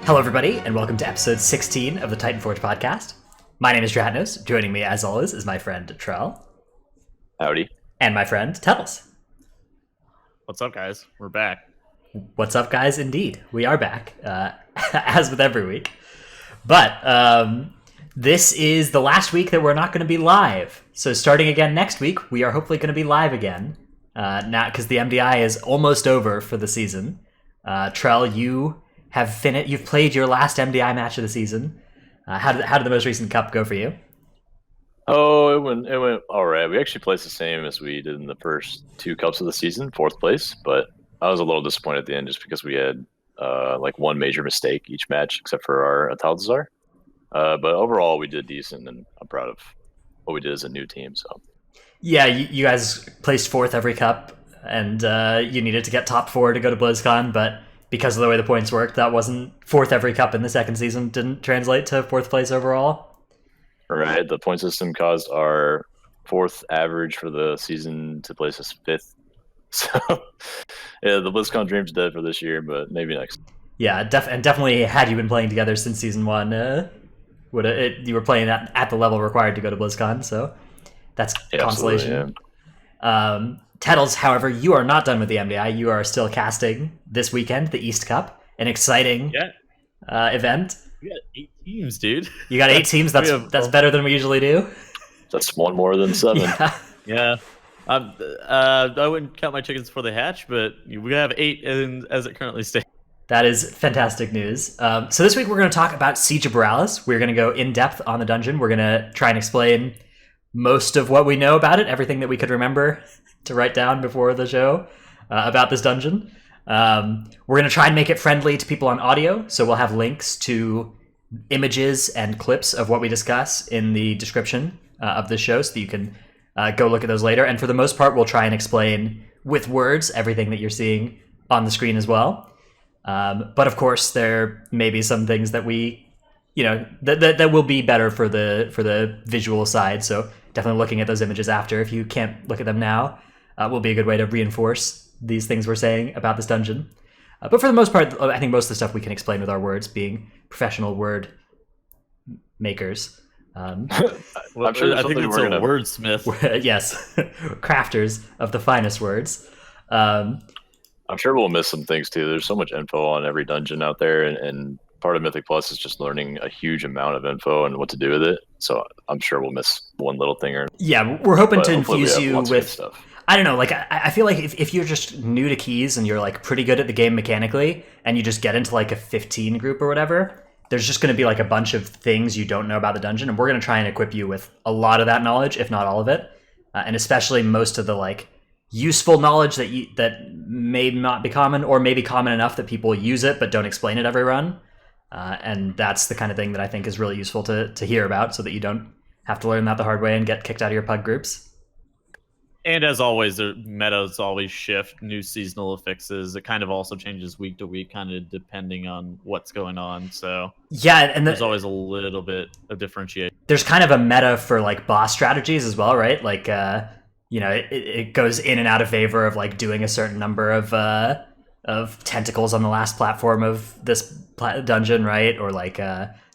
Hello, everybody, and welcome to episode 16 of the Titanforge podcast. My name is Dratnos. Joining me, as always, is my friend Trell. Howdy. And my friend Tels. What's up, guys? We're back. What's up, guys? Indeed, we are back, as with every week. But this is the last week that we're not going to be live. So starting again next week, we are hopefully going to be live again. Now, because the MDI is almost over for the season. Trell, you have finished. You've played your last MDI match of the season. How did the most recent cup go for you? Oh, it went all right. We actually placed the same as we did in the first two cups of the season, 4th place. But I was a little disappointed at the end just because we had like one major mistake each match, except for our Atal'Zar. But overall, we did decent, and I'm proud of what we did as a new team. So yeah, you guys placed 4th every cup, and you needed to get top 4 to go to BlizzCon, but because of the way the points worked, that wasn't 4th every cup in the second season, didn't translate to 4th place overall. Right, the point system caused our 4th average for the season to place us 5th. So yeah, the BlizzCon dream's dead for this year, but maybe next. Yeah, and definitely had you been playing together since season 1, you were playing at the level required to go to BlizzCon, so that's consolation. Yeah. Tettles, however, you are not done with the MDI. You are still casting this weekend, the East Cup, an exciting event. We got 8 teams, dude. You got 8 teams? That's better than we usually do. That's one more than 7. Yeah. I wouldn't count my chickens before they hatch, but we have 8 as it currently stands. That is fantastic news. So this week we're going to talk about Siege of Boralus. We're going to go in depth on the dungeon. We're going to try and explain most of what we know about it, everything that we could remember to write down before the show about this dungeon. We're going to try and make it friendly to people on audio, so we'll have links to images and clips of what we discuss in the description of the show, so you can go look at those later. And for the most part, we'll try and explain with words everything that you're seeing on the screen as well. But of course, there may be some things that that will be better for the visual side. So definitely looking at those images after, if you can't look at them now, will be a good way to reinforce these things we're saying about this dungeon. But for the most part, I think most of the stuff we can explain with our words, being professional word makers. I'm sure I think it's a wordsmith. Yes, crafters of the finest words. I'm sure we'll miss some things too. There's so much info on every dungeon out there, and part of Mythic Plus is just learning a huge amount of info and what to do with it. So I'm sure we'll miss one little thing or. Yeah, we're hoping to infuse you with stuff. I don't know, like, I feel like if you're just new to keys and you're, like, pretty good at the game mechanically, and you just get into, like, a 15 group or whatever, there's just going to be, like, a bunch of things you don't know about the dungeon, and we're going to try and equip you with a lot of that knowledge, if not all of it, and especially most of the, like, useful knowledge that may not be common, or may be common enough that people use it but don't explain it every run, and that's the kind of thing that I think is really useful to hear about, so that you don't have to learn that the hard way and get kicked out of your pug groups. And as always, the metas always shift, new seasonal fixes. It kind of also changes week to week, kind of depending on what's going on. So yeah, and there's always a little bit of differentiation. There's kind of a meta for like boss strategies as well, right? Like, it goes in and out of favor of like doing a certain number of tentacles on the last platform of this dungeon, right? Or like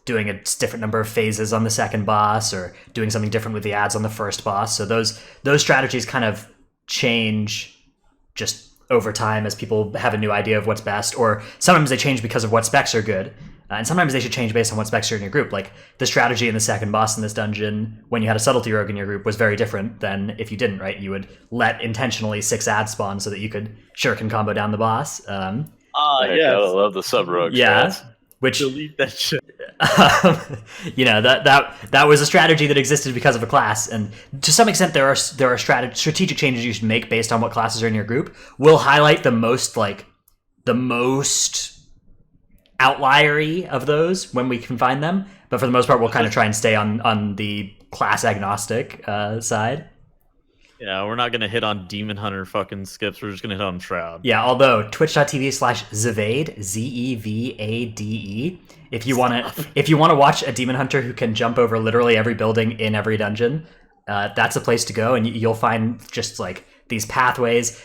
doing a different number of phases on the second boss, or doing something different with the ads on the first boss. So those strategies kind of change just over time as people have a new idea of what's best, or sometimes they change because of what specs are good, and sometimes they should change based on what specs are in your group. Like the strategy in the second boss in this dungeon, when you had a subtlety rogue in your group, was very different than if you didn't, right? You would let intentionally 6 ads spawn so that you could shuriken combo down the boss. Yeah, I love the sub rogue. Yeah. Strats. Which delete that shit. That was a strategy that existed because of a class, and to some extent there are strategic changes you should make based on what classes are in your group. We'll highlight the most outliery of those when we can find them, but for the most part we'll kind of try and stay on the class agnostic side. Yeah, we're not going to hit on Demon Hunter fucking skips. We're just going to hit on Shroud. Yeah, although twitch.tv/Zevade, Zevade, if you want to watch a Demon Hunter who can jump over literally every building in every dungeon, that's a place to go, and you'll find just like these pathways.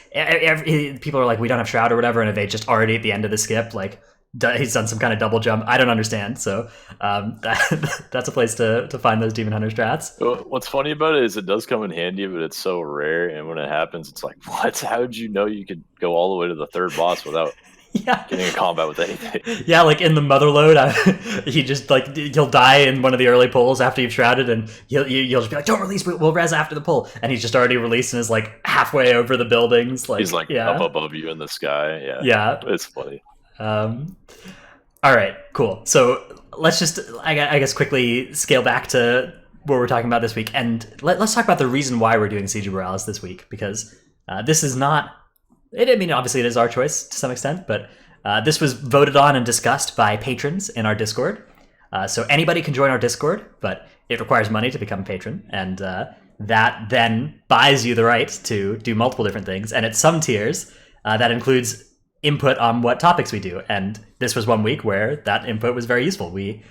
People are like, we don't have Shroud or whatever, and if they just already at the end of the skip, like he's done some kind of double jump. I don't understand. So that's a place to find those Demon Hunter strats. What's funny about it is it does come in handy, but it's so rare. And when it happens, it's like, what? How did you know you could go all the way to the third boss without getting in combat with anything? Yeah, like in the Motherload, he just like he'll die in one of the early pulls after you've shrouded, and you'll just be like, "Don't release, we'll res after the pull," and he's just already released and is like halfway over the buildings. Like he's like up above you in the sky. Yeah, it's funny. All right, cool. So let's just, I guess, quickly scale back to what we're talking about this week, and let's talk about the reason why we're doing Siege of Boralus this week, because this is not. I mean, obviously, it is our choice to some extent, but this was voted on and discussed by patrons in our Discord. So anybody can join our Discord, but it requires money to become a patron, and that then buys you the right to do multiple different things. And at some tiers, that includes input on what topics we do. And this was one week where that input was very useful. We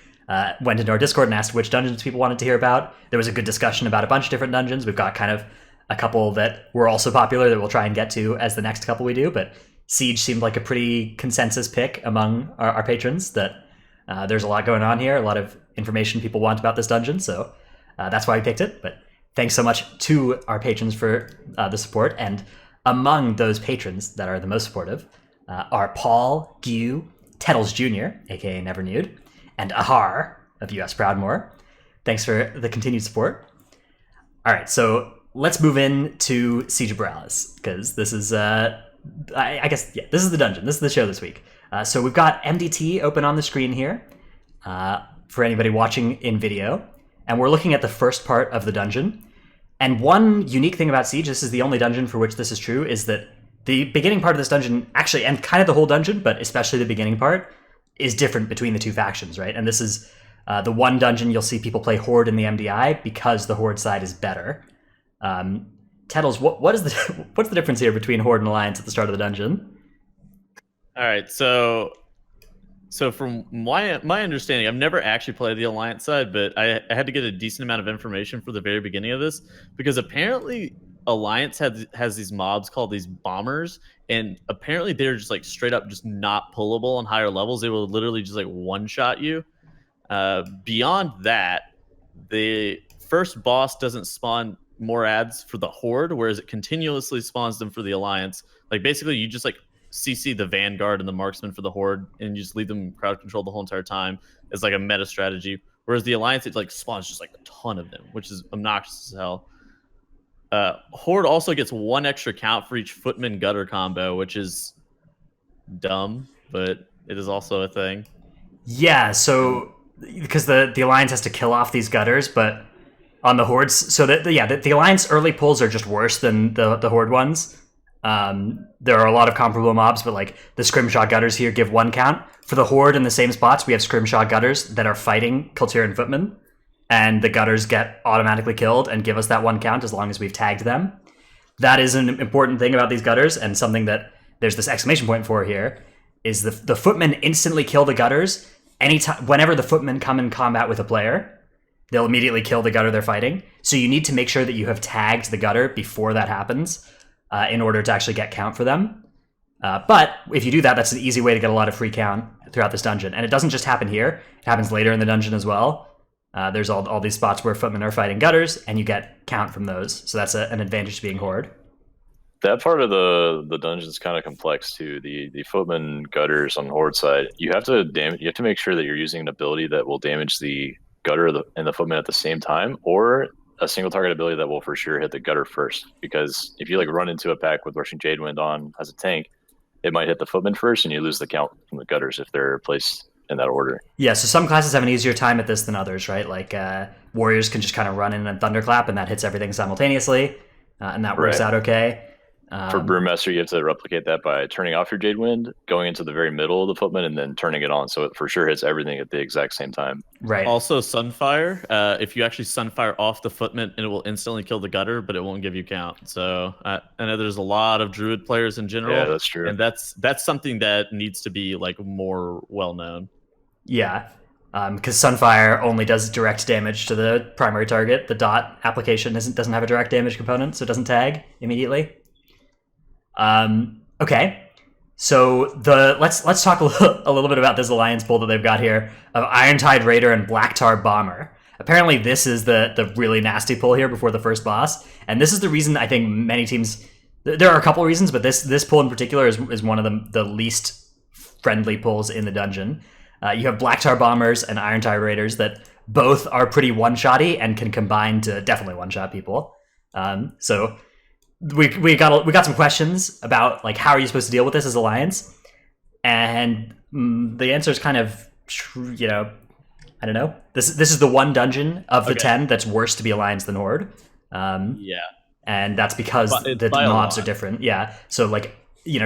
went into our Discord and asked which dungeons people wanted to hear about. There was a good discussion about a bunch of different dungeons. We've got kind of a couple that were also popular that we'll try and get to as the next couple we do, but Siege seemed like a pretty consensus pick among our patrons that there's a lot going on here, a lot of information people want about this dungeon, so that's why we picked it. But thanks so much to our patrons for the support, and among those patrons that are the most supportive are Paul, Gyu, Tettles Jr., aka Never Nude, and Ahar of US Proudmoore. Thanks for the continued support. All right, so let's move in to Siege of Boralus, because this is, I guess, yeah, this is the dungeon. This is the show this week. So we've got MDT open on the screen here for anybody watching in video, and we're looking at the first part of the dungeon. And one unique thing about Siege, this is the only dungeon for which this is true, is that the beginning part of this dungeon, actually, and kind of the whole dungeon, but especially the beginning part, is different between the two factions, right? And this is the one dungeon you'll see people play Horde in the MDI because the Horde side is better. Tettles, what's the difference here between Horde and Alliance at the start of the dungeon? All right, so from my understanding, I've never actually played the Alliance side, but I had to get a decent amount of information for the very beginning of this, because apparently Alliance has these mobs called these bombers, and apparently they're just like straight up just not pullable on higher levels. They will literally just like one-shot you. Beyond that, the first boss doesn't spawn more ads for the Horde, whereas it continuously spawns them for the Alliance. Like basically you just like CC the Vanguard and the Marksman for the Horde, and you just leave them crowd control the whole entire time as like a meta strategy. Whereas the Alliance, it like spawns just like a ton of them, which is obnoxious as hell. Horde also gets one extra count for each Footman Gutter combo, which is dumb, but it is also a thing. Yeah, so because the Alliance has to kill off these gutters, but on the Hordes, so the Alliance early pulls are just worse than the Horde ones. There are a lot of comparable mobs, but like the Scrimshaw gutters here give one count. For the Horde in the same spots, we have Scrimshaw gutters that are fighting Kultiran Footmen, and the gutters get automatically killed and give us that one count as long as we've tagged them. That is an important thing about these gutters, and something that there's this exclamation point for here, is the Footmen instantly kill the gutters whenever the Footmen come in combat with a player. They'll immediately kill the gutter they're fighting. So you need to make sure that you have tagged the gutter before that happens in order to actually get count for them. But if you do that, that's an easy way to get a lot of free count throughout this dungeon. And it doesn't just happen here. It happens later in the dungeon as well. There's all these spots where Footmen are fighting gutters, and you get count from those. So that's an advantage to being Horde. That part of the dungeon is kind of complex too. The Footman gutters on the Horde side, you have to make sure that you're using an ability that will damage the gutter and the Footman at the same time, or a single target ability that will for sure hit the gutter first. Because if you like run into a pack with Rushing Jadewind on as a tank, it might hit the Footman first, and you lose the count from the gutters if they're placed in that order. Yeah, so some classes have an easier time at this than others, right? Like Warriors can just kind of run in and Thunderclap, and that hits everything simultaneously, and that works out okay. For Brewmaster, you have to replicate that by turning off your Jadewind, going into the very middle of the Footman, and then turning it on, so it for sure hits everything at the exact same time. Right. Also, Sunfire. If you actually Sunfire off the Footman, and it will instantly kill the gutter, but it won't give you count. So I know there's a lot of Druid players in general. Yeah, that's true. And that's something that needs to be like more well known. Yeah. Because Sunfire only does direct damage to the primary target. The dot application doesn't have a direct damage component, so it doesn't tag immediately. Okay. So let's talk a little bit about this alliance pool that they've got here of Irontide Raider and Blacktar Bomber. Apparently, this is the really nasty pull here before the first boss, and this is the reason I think many teams. There are a couple of reasons, but this pull in particular is one of the least friendly pulls in the dungeon. You have Blacktar Bombers and Irontide Raiders that both are pretty one-shotty and can combine to definitely one-shot people. So we got some questions about like how are you supposed to deal with this as Alliance, and the answer is kind of I don't know. This is the one dungeon of the 10 that's worse to be Alliance than Horde. Yeah. And that's because the mobs are different. Yeah. So like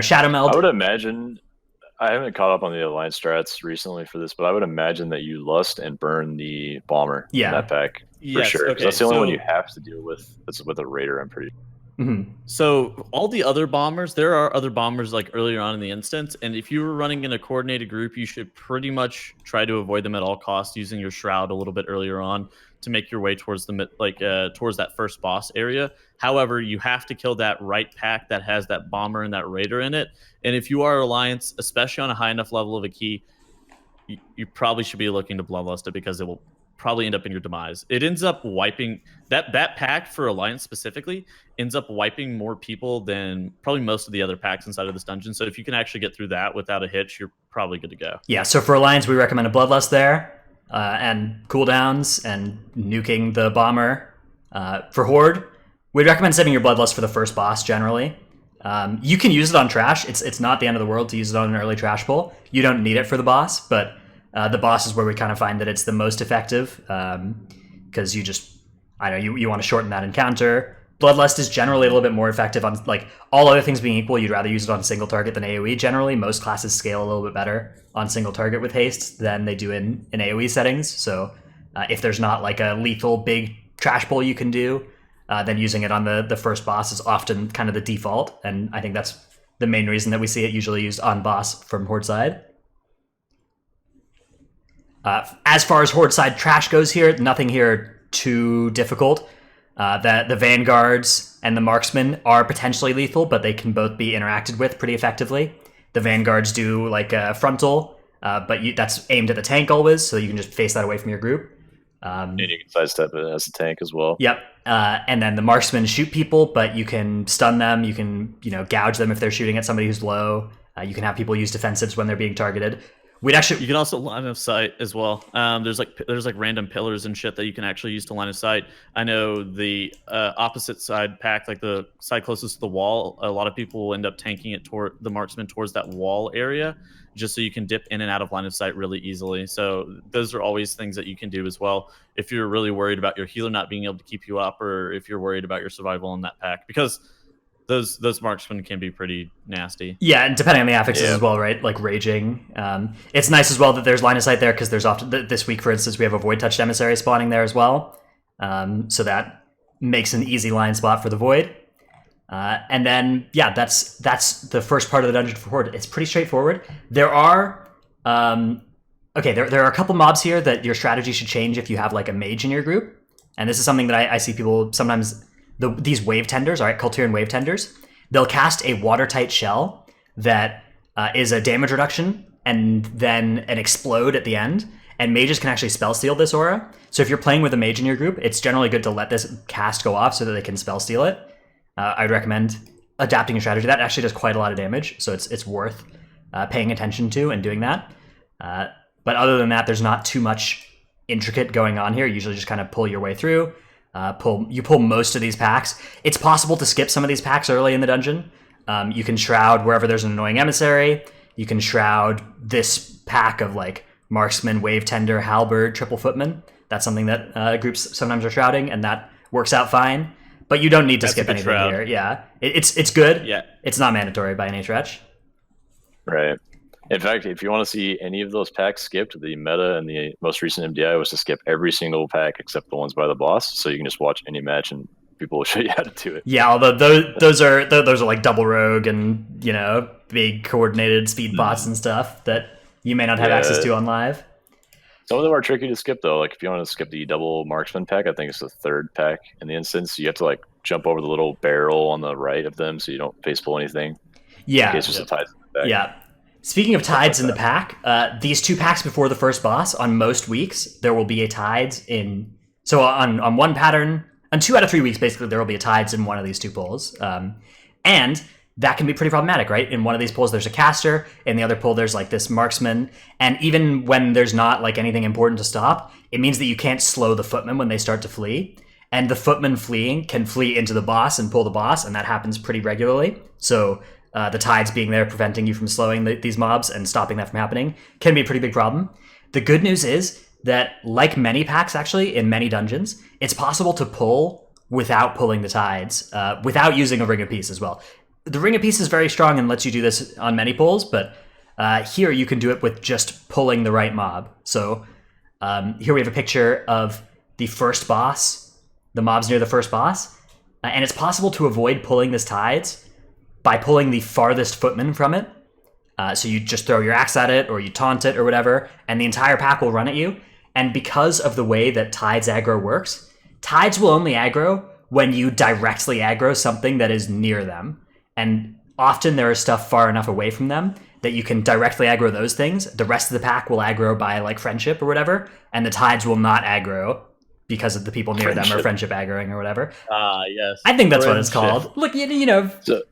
Shadow Meld. I would imagine. I haven't caught up on the Alliance strats recently for this, but I would imagine that you lust and burn the bomber in that pack for sure. Okay, that's the only one you have to deal with. That's with a raider, I'm pretty sure. Mm-hmm. So all the other bombers, there are other bombers like earlier on in the instance, and if you were running in a coordinated group, you should pretty much try to avoid them at all costs, using your shroud a little bit earlier on to make your way towards the towards that first boss area. However, you have to kill that right pack that has that bomber and that raider in it. And if you are Alliance, especially on a high enough level of a key, you probably should be looking to bloodlust it, because it will probably end up in your demise. It ends up wiping that pack for Alliance specifically ends up wiping more people than probably most of the other packs inside of this dungeon. So if you can actually get through that without a hitch, you're probably good to go. Yeah, so for Alliance, we recommend a Bloodlust there, and cooldowns and nuking the bomber. For Horde, we'd recommend saving your Bloodlust for the first boss generally. You can use it on trash. It's not the end of the world to use it on an early trash pull. You don't need it for the boss, but the boss is where we kind of find that it's the most effective, because you want to shorten that encounter. Bloodlust is generally a little bit more effective on, like, all other things being equal, you'd rather use it on single target than AoE generally. Most classes scale a little bit better on single target with haste than they do in AoE settings. So if there's not like a lethal big trash pull you can do, then using it on the first boss is often kind of the default. And I think that's the main reason that we see it usually used on boss from Horde side. As far as Horde side trash goes here, nothing here too difficult. The Vanguards and the Marksmen are potentially lethal, but they can both be interacted with pretty effectively. The Vanguards do like a frontal, but that's aimed at the tank always, so you can just face that away from your group. And you can sidestep it as a tank as well. Yep. And then the Marksmen shoot people, but you can stun them. You can gouge them if they're shooting at somebody who's low. You can have people use defensives when they're being targeted. You can also line of sight as well. There's like random pillars and shit that you can actually use to line of sight. I know the opposite side pack, like the side closest to the wall, a lot of people will end up tanking it toward the marksman towards that wall area, just so you can dip in and out of line of sight really easily. So those are always things that you can do as well if you're really worried about your healer not being able to keep you up, or if you're worried about your survival in that pack, because those marksmen can be pretty nasty. Yeah, and depending on the affixes as well, right? Like raging. It's nice as well that there's line of sight there, because there's often this week, for instance, we have a Void Touched Emissary spawning there as well. So that makes an easy line spot for the Void. And then that's the first part of the dungeon for Horde. It's pretty straightforward. There are there are a couple mobs here that your strategy should change if you have like a mage in your group. And this is something that I see people sometimes. These wave tenders, all right, Kulturian wave tenders, they'll cast a watertight shell that is a damage reduction and then an explode at the end. And mages can actually spell steal this aura. So if you're playing with a mage in your group, it's generally good to let this cast go off so that they can spell steal it. I'd recommend adapting a strategy that actually does quite a lot of damage, so it's worth paying attention to and doing that. But other than that, there's not too much intricate going on here. You usually just kind of pull your way through. You pull most of these packs. It's possible to skip some of these packs early in the dungeon. You can shroud wherever there's an annoying emissary. You can shroud this pack of like marksman, wave tender, halberd, triple footman. That's something that groups sometimes are shrouding, and that works out fine. But you don't need to skip anything here. Yeah, it's good. Yeah, it's not mandatory by any stretch. Right. In fact, if you want to see any of those packs skipped, the meta and the most recent MDI was to skip every single pack except the ones by the boss. So you can just watch any match and people will show you how to do it. Yeah, although those are like double rogue and big coordinated speed bots and stuff that you may not have access to on live. Some of them are tricky to skip though. Like if you want to skip the double marksman pack, I think it's the third pack in the instance. You have to like jump over the little barrel on the right of them so you don't face pull anything. Yeah. In case there's a Titan Back. Yeah. Speaking of tides in the pack, these 2 packs before the first boss, on most weeks, there will be a tides in... So on one pattern, on 2 out of 3 weeks, basically, there will be a tides in one of these 2 pulls. And that can be pretty problematic, right? In one of these pulls, there's a caster. In the other pull, there's like this marksman. And even when there's not like anything important to stop, it means that you can't slow the footmen when they start to flee. And the footman fleeing can flee into the boss and pull the boss, and that happens pretty regularly. So the tides being there preventing you from slowing these mobs and stopping that from happening can be a pretty big problem. The good news is that, like many packs actually, in many dungeons, it's possible to pull without pulling the tides, without using a Ring of Peace as well. The Ring of Peace is very strong and lets you do this on many pulls, but here you can do it with just pulling the right mob. So here we have a picture of the first boss, the mobs near the first boss, and it's possible to avoid pulling this tides by pulling the farthest footman from it. So you just throw your axe at it, or you taunt it, or whatever, and the entire pack will run at you. And because of the way that tides aggro works, tides will only aggro when you directly aggro something that is near them. And often there is stuff far enough away from them that you can directly aggro those things. The rest of the pack will aggro by like friendship or whatever, and the tides will not aggro because of the people near them or friendship aggroing or whatever. Yes. I think that's what it's called. Look, you know... So,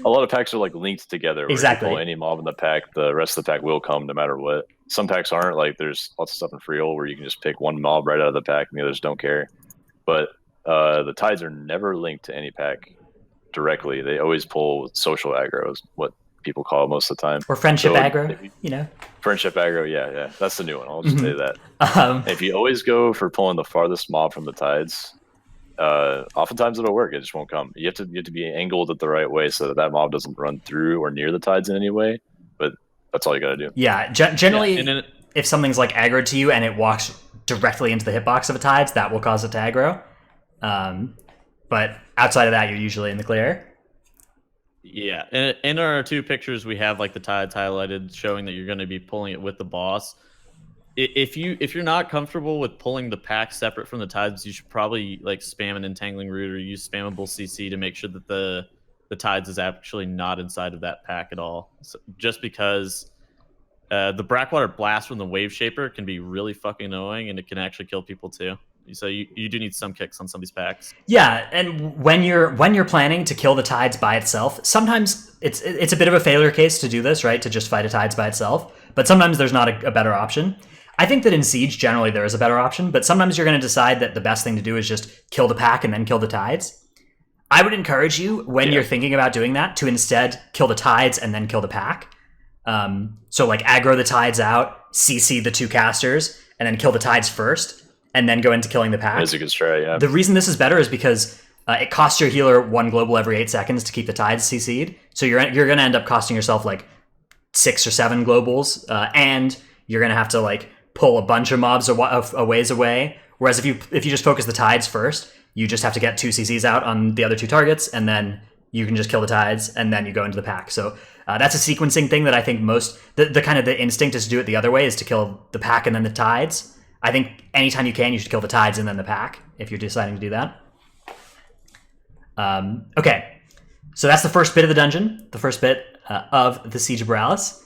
a lot of packs are like linked together. Where Exactly. If you pull any mob in the pack, the rest of the pack will come no matter what. Some packs aren't. Like there's lots of stuff in Freehold where you can just pick one mob right out of the pack and the others don't care. But the tides are never linked to any pack directly. They always pull social aggro, is what people call it most of the time. Or friendship aggro, you know. Friendship aggro, yeah. That's the new one. I'll just say that. If you always go for pulling the farthest mob from the tides, oftentimes it'll work. It just won't come. You have to be angled it the right way so that mob doesn't run through or near the tides in any way. But that's all you got to do. Yeah, generally, if something's like aggroed to you and it walks directly into the hitbox of a tides, that will cause it to aggro. But outside of that, you're usually in the clear. Yeah, and in our 2 pictures, we have like the tides highlighted, showing that you're going to be pulling it with the boss. If you're not comfortable with pulling the pack separate from the tides, you should probably like spam an entangling root or use spammable CC to make sure that the tides is actually not inside of that pack at all. So, just because the Brackwater Blast from the Wave Shaper can be really fucking annoying, and it can actually kill people too. So you do need some kicks on some of these packs. Yeah, and when you're planning to kill the tides by itself, sometimes it's a bit of a failure case to do this, right? To just fight a tides by itself. But sometimes there's not a better option. I think that in Siege, generally, there is a better option, but sometimes you're going to decide that the best thing to do is just kill the pack and then kill the tides. I would encourage you, when you're thinking about doing that, to instead kill the tides and then kill the pack. So, like, aggro the tides out, CC the 2 casters, and then kill the tides first, and then go into killing the pack. That's a good strat, yeah. The reason this is better is because it costs your healer 1 global every 8 seconds to keep the tides CC'd. So you're going to end up costing yourself, like, 6 or 7 globals, and you're going to have to, like, pull a bunch of mobs a ways away. Whereas if you just focus the tides first, you just have to get 2 CCs out on the other 2 targets, and then you can just kill the tides, and then you go into the pack. So that's a sequencing thing that I think the kind of the instinct is to do it the other way, is to kill the pack and then the tides. I think anytime you can, you should kill the tides and then the pack, if you're deciding to do that. Okay, so that's the first bit of the dungeon, the first bit of the Siege of Boralus.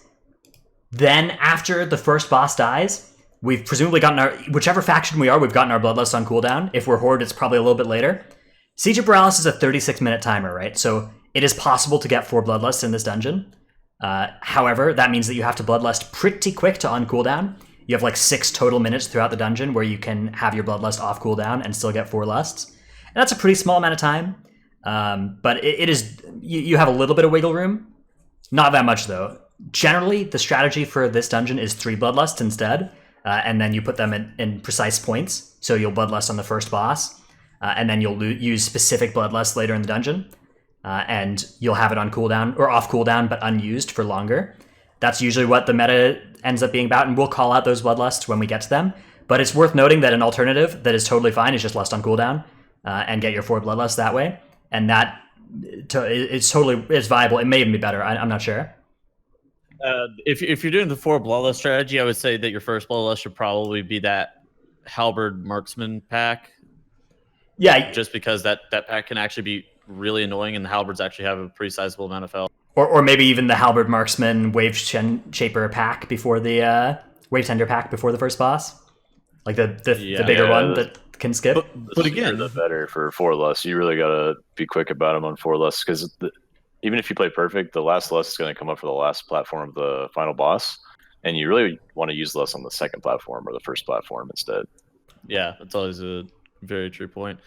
Then after the first boss dies, we've presumably gotten whichever faction we are, we've gotten our Bloodlust on cooldown. If we're Horde, it's probably a little bit later. Siege of Boralus is a 36-minute timer, right? So it is possible to get 4 Bloodlusts in this dungeon. However, that means that you have to Bloodlust pretty quick to on cooldown. You have like 6 total minutes throughout the dungeon where you can have your Bloodlust off cooldown and still get 4 lusts. And that's a pretty small amount of time. But it is, you have a little bit of wiggle room. Not that much, though. Generally, the strategy for this dungeon is 3 Bloodlusts instead. And then you put them in precise points. So you'll Bloodlust on the first boss. And then you'll use specific Bloodlust later in the dungeon. And you'll have it on cooldown, or off cooldown, but unused for longer. That's usually what the meta ends up being about, and we'll call out those Bloodlusts when we get to them. But it's worth noting that an alternative that is totally fine is just Lust on cooldown, and get your 4 Bloodlusts that way. And that it's viable. It may even be better. I'm not sure. If you're doing the 4 Bloodlust strategy, I would say that your first Bloodlust should probably be that Halberd Marksman pack. Yeah. Just because that pack can actually be really annoying, and the Halberds actually have a pretty sizable amount of health. or maybe even the halberd marksman wave shaper pack before the wave tender pack before the first boss, like the bigger one that can skip. But again, the better for 4 less. You really gotta be quick about them on 4 less, because even if you play perfect, the last less is going to come up for the last platform of the final boss, and you really want to use less on the second platform or the first platform instead. Yeah, that's always a very true point.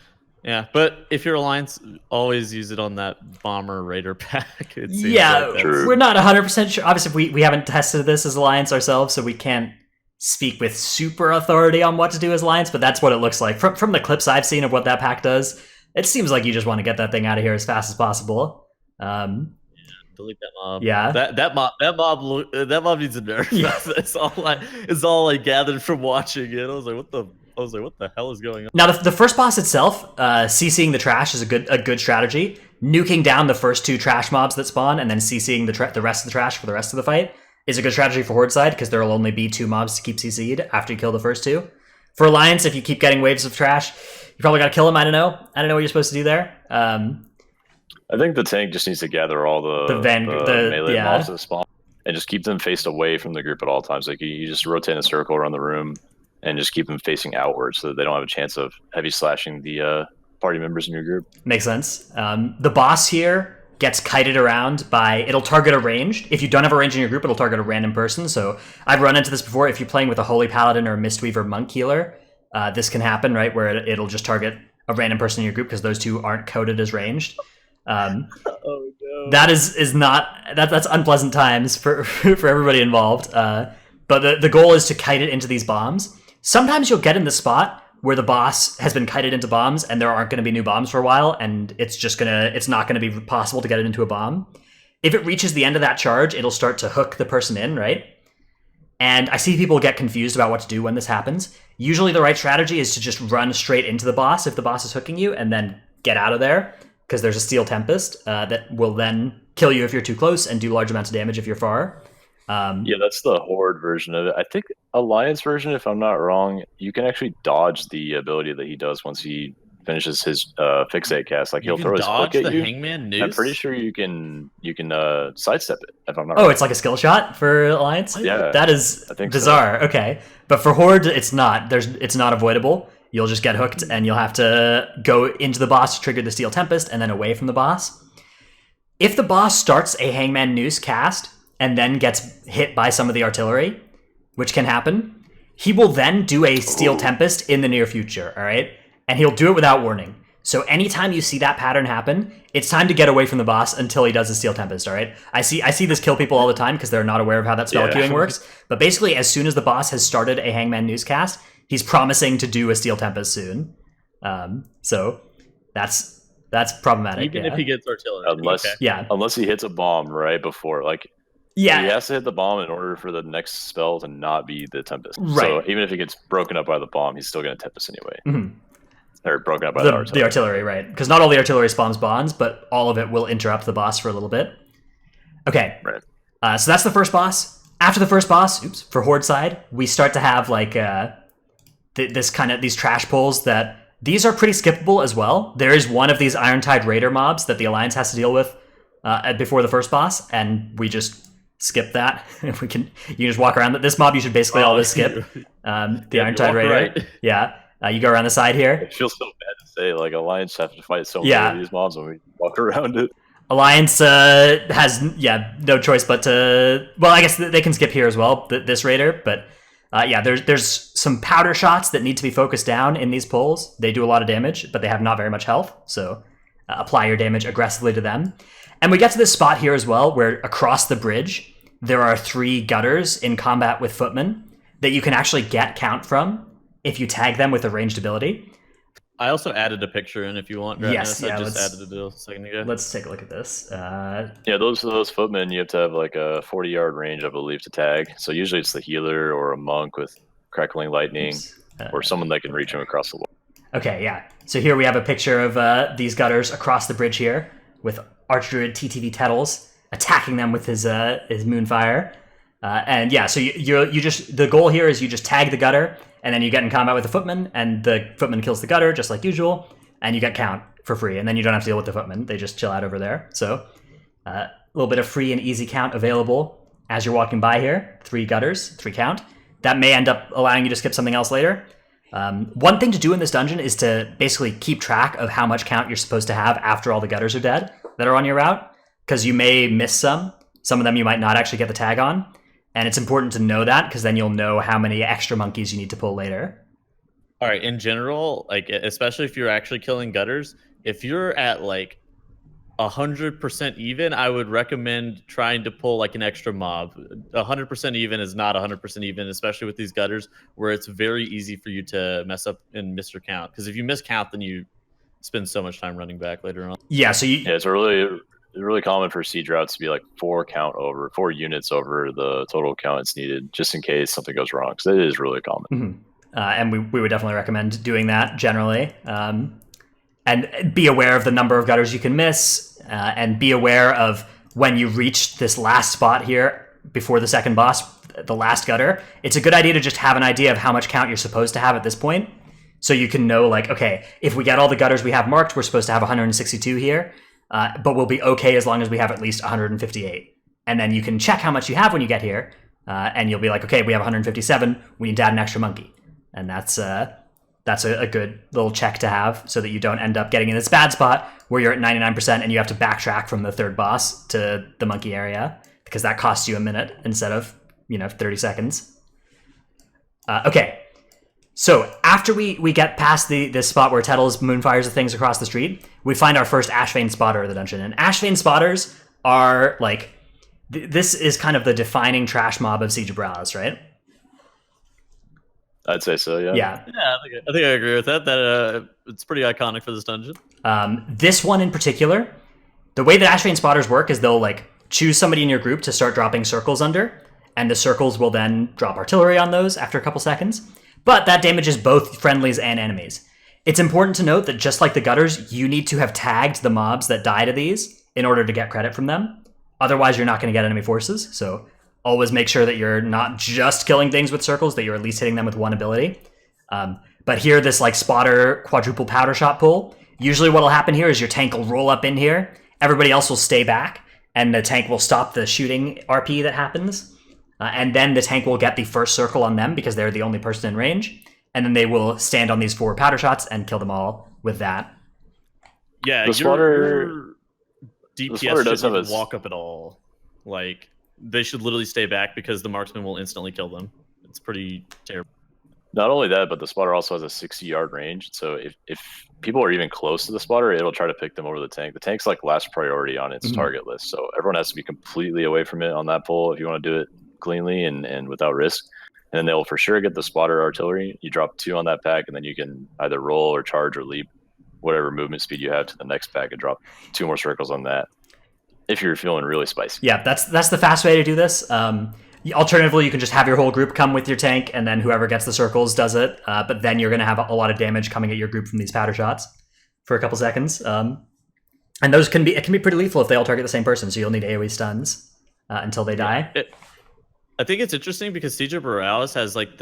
Yeah, but if you're Alliance, always use it on that Bomber Raider pack. It seems like true. We're not 100% sure. Obviously, we haven't tested this as Alliance ourselves, so we can't speak with super authority on what to do as Alliance, but that's what it looks like. From the clips I've seen of what that pack does, it seems like you just want to get that thing out of here as fast as possible. Delete that mob. Yeah, that mob needs a nerf. Yeah. It's all I gathered from watching it. I was like, what the hell is going on? Now, the first boss itself, CCing the trash is a good strategy. Nuking down the first 2 trash mobs that spawn and then CCing the rest of the trash for the rest of the fight is a good strategy for Horde side, because there will only be 2 mobs to keep CC'd after you kill the first 2. For Alliance, if you keep getting waves of trash, you probably got to kill them. I don't know what you're supposed to do there. I think the tank just needs to gather all the melee mobs that spawn and just keep them faced away from the group at all times. Like you just rotate in a circle around the room and just keep them facing outwards so that they don't have a chance of heavy slashing the party members in your group. Makes sense. The boss here gets kited around by, it'll target a ranged. If you don't have a range in your group, it'll target a random person. So I've run into this before. If you're playing with a Holy Paladin or a Mistweaver Monk Healer, this can happen, right? Where it'll just target a random person in your group because those 2 aren't coded as ranged. Oh no. That is not that's unpleasant times for everybody involved. But the goal is to kite it into these bombs. Sometimes you'll get in the spot where the boss has been kited into bombs and there aren't going to be new bombs for a while, and it's not going to be possible to get it into a bomb. If it reaches the end of that charge, it'll start to hook the person in, right? And I see people get confused about what to do when this happens. Usually the right strategy is to just run straight into the boss if the boss is hooking you, and then get out of there, because there's a Steel Tempest that will then kill you if you're too close and do large amounts of damage if you're far. Yeah, that's the Horde version of it. I think Alliance version, if I'm not wrong, you can actually dodge the ability that he does once he finishes his fixate cast. Like he'll throw his hook at you. Hangman noose? I'm pretty sure you can sidestep it, if I'm not Oh, wrong. it's like a skill shot for Alliance? Yeah, that is bizarre. So. Okay, but for Horde, it's not. It's not avoidable. You'll just get hooked, and you'll have to go into the boss to trigger the Steel Tempest, and then away from the boss. If the boss starts a Hangman Noose cast, and then gets hit by some of the artillery, which can happen, he will then do a Steel Tempest in the near future, all right? And he'll do it without warning. So anytime you see that pattern happen, it's time to get away from the boss until he does a Steel Tempest, all right? I see this kill people all the time because they're not aware of how that spell queuing works. But basically, as soon as the boss has started a Hangman Noose cast, he's promising to do a Steel Tempest soon. So that's problematic. Even if he gets artillery. Unless he hits a bomb right before, like... Yeah, he has to hit the bomb in order for the next spell to not be the Tempest. Right. So even if he gets broken up by the bomb, he's still going to Tempest anyway. Mm-hmm. Or broken up by the artillery. The artillery, right. Because not all the artillery spawns bonds, but all of it will interrupt the boss for a little bit. Okay. Right. So that's the first boss. After the first boss, for Horde side, we start to have like these trash pulls that... These are pretty skippable as well. There is one of these Irontide Raider mobs that the Alliance has to deal with before the first boss, and we just... skip that. If you can just walk around. This mob you should basically always skip. The Irontide Raider. Right. Yeah. You go around the side here. It feels so bad to say, like, Alliance have to fight so many of these mobs when we walk around it. Alliance has no choice but to... Well, I guess they can skip here as well, this Raider, but there's some powder shots that need to be focused down in these pulls. They do a lot of damage, but they have not very much health, so apply your damage aggressively to them. And we get to this spot here as well, where across the bridge, there are 3 gutters in combat with footmen that you can actually get count from if you tag them with a ranged ability. I also added a picture in if you want. Yes, I just added it a second ago. Let's take a look at this. Those footmen, you have to have like a 40-yard range, I believe, to tag. So usually it's the healer or a monk with crackling lightning or someone that can reach him across the wall. Okay, yeah. So here we have a picture of these gutters across the bridge here with Archdruid TTV Tettles attacking them with his Moonfire. So you just... The goal here is you just tag the gutter, and then you get in combat with the footman, and the footman kills the gutter, just like usual, and you get count for free, and then you don't have to deal with the footman. They just chill out over there. So little bit of free and easy count available as you're walking by here. 3 gutters, 3 count. That may end up allowing you to skip something else later. One thing to do in this dungeon is to basically keep track of how much count you're supposed to have after all the gutters are dead that are on your route, because you may miss some. Some of them you might not actually get the tag on. And it's important to know that, because then you'll know how many extra monkeys you need to pull later. All right, in general, like especially if you're actually killing gutters, if you're at like 100% even, I would recommend trying to pull like an extra mob. 100% even is not 100% even, especially with these gutters, where it's very easy for you to mess up and miss your count. Because if you miss count, then you spend so much time running back later on. Yeah, so it's really common for siege routes to be like 4 units over the total count it's needed, just in case something goes wrong. So it is really common. Mm-hmm. And we would definitely recommend doing that generally. And be aware of the number of gutters you can miss, and be aware of when you reach this last spot here before the second boss, the last gutter. It's a good idea to just have an idea of how much count you're supposed to have at this point. So you can know, like, okay, if we get all the gutters we have marked, we're supposed to have 162 here, but we'll be okay as long as we have at least 158. And then you can check how much you have when you get here, and you'll be like, okay, we have 157, we need to add an extra monkey. And that's a good little check to have, so that you don't end up getting in this bad spot where you're at 99% and you have to backtrack from the third boss to the monkey area, because that costs you a minute instead of 30 seconds. Okay, so after we get past this spot where Tettles moonfires the things across the street, we find our first Ashvane spotter of the dungeon. And Ashvane spotters are like, this is kind of the defining trash mob of Siege of Boralus, right? I'd say so, yeah. Yeah. I think I agree with that. That it's pretty iconic for this dungeon. This one in particular, the way that Ashvane spotters work is they'll like choose somebody in your group to start dropping circles under, and the circles will then drop artillery on those after a couple seconds. But that damages both friendlies and enemies. It's important to note that just like the gutters, you need to have tagged the mobs that die to these in order to get credit from them. Otherwise, you're not going to get enemy forces. So always make sure that you're not just killing things with circles, that you're at least hitting them with one ability. But here, this like spotter quadruple powder shot pull, usually what'll happen here is your tank will roll up in here, everybody else will stay back, and the tank will stop the shooting RP that happens. And then the tank will get the first circle on them because they're the only person in range. And then they will stand on these 4 powder shots and kill them all with that. Yeah, the spotter, your DPS shouldn't walk up at all. Like, they should literally stay back because the marksman will instantly kill them. It's pretty terrible. Not only that, but the spotter also has a 60-yard range. So if people are even close to the spotter, it'll try to pick them over the tank. The tank's like last priority on its target list. So everyone has to be completely away from it on that pull if you want to do it cleanly and without risk. And then they'll for sure get the spotter artillery. You drop 2 on that pack, and then you can either roll or charge or leap whatever movement speed you have to the next pack and drop 2 more circles on that, if you're feeling really spicy. Yeah, that's the fast way to do this. Alternatively, you can just have your whole group come with your tank, and then whoever gets the circles does it. But then you're going to have a lot of damage coming at your group from these powder shots for a couple seconds. And those can be pretty lethal if they all target the same person. So you'll need AoE stuns until they die. I think it's interesting because Siege of Boralus has like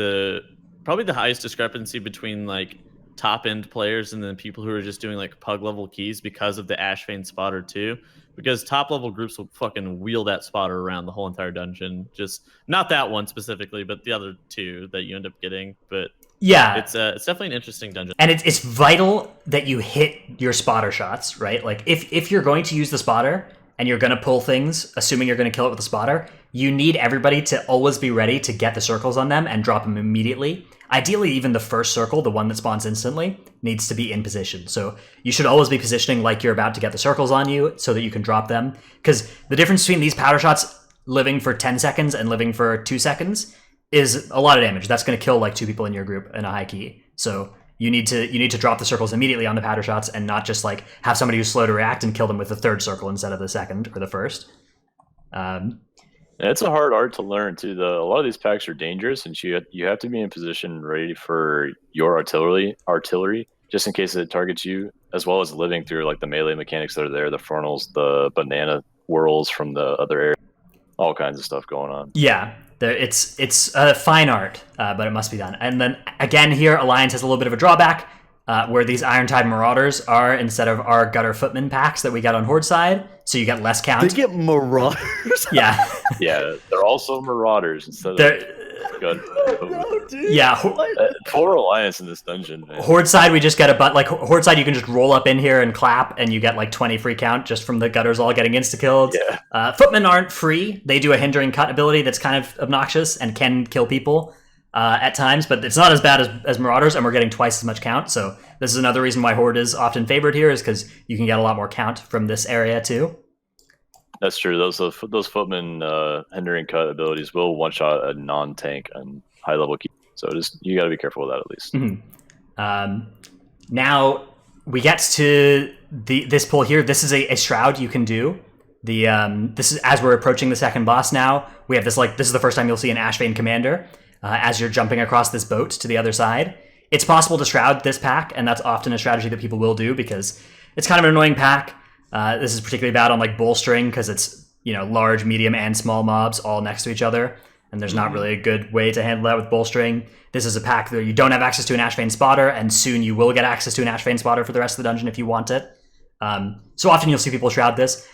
probably the highest discrepancy between like top end players and then people who are just doing like pug level keys because of the Ashvane spotter too. Because top level groups will fucking wheel that spotter around the whole entire dungeon. Just not that one specifically, but the other 2 that you end up getting. But yeah, it's definitely an interesting dungeon. And it's vital that you hit your spotter shots, right? Like if you're going to use the spotter and you're going to pull things, assuming you're going to kill it with the spotter, you need everybody to always be ready to get the circles on them and drop them immediately. Ideally, even the first circle, the one that spawns instantly, needs to be in position. So you should always be positioning like you're about to get the circles on you so that you can drop them. Because the difference between these powder shots living for 10 seconds and living for 2 seconds is a lot of damage. That's going to kill like 2 people in your group in a high key. So you need to drop the circles immediately on the powder shots and not just like have somebody who's slow to react and kill them with the 3rd circle instead of the 2nd or the 1st. It's a hard art to learn too. A lot of these packs are dangerous, and you have to be in position ready for your artillery just in case it targets you, as well as living through like the melee mechanics that are there, the funnels, the banana whirls from the other area, all kinds of stuff going on. Yeah, it's a fine art, but it must be done. And then again here, Alliance has a little bit of a drawback. where these Irontide Marauders are instead of our Gutter Footman packs that we got on Horde side, so you get less count. They get Marauders? Yeah. Yeah, they're also Marauders instead They're, of Gun. No, dude. yeah, Poor Alliance in this dungeon, man. Horde side we just get Horde side you can just roll up in here and clap and you get like 20 free count just from the Gutters all getting insta-killed. Yeah. Footmen aren't free. They do a hindering cut ability that's kind of obnoxious and can kill people at times, but it's not as bad as Marauders, and we're getting twice as much count, so this is another reason why Horde is often favored here, is because you can get a lot more count from this area too. That's true. Those Footman hindering cut abilities will one-shot a non-tank and high-level key, so you got to be careful with that at least. Mm-hmm. Now we get to this pull here. This is a shroud you can do. This is as we're approaching the second boss. Now we have this is the first time you'll see an Ashvane commander as you're jumping across this boat to the other side. It's possible to shroud this pack, and that's often a strategy that people will do because it's kind of an annoying pack. This is particularly bad on like Bullstring because it's large, medium, and small mobs all next to each other, and there's not really a good way to handle that with Bullstring. This is a pack where you don't have access to an Ashvane spotter, and soon you will get access to an Ashvane spotter for the rest of the dungeon if you want it. So often you'll see people shroud this.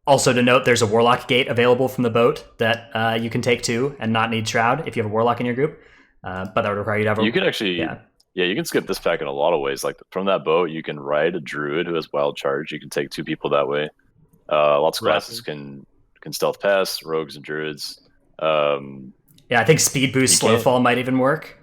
Also to note, there's a Warlock gate available from the boat that you can take too and not need shroud if you have a Warlock in your group, but that would require you to have a... You can actually... Yeah, you can skip this pack in a lot of ways. Like from that boat, you can ride a druid who has wild charge. You can take 2 people that way. Lots of classes can stealth pass, rogues and druids. Yeah, I think speed boost, slow fall might even work.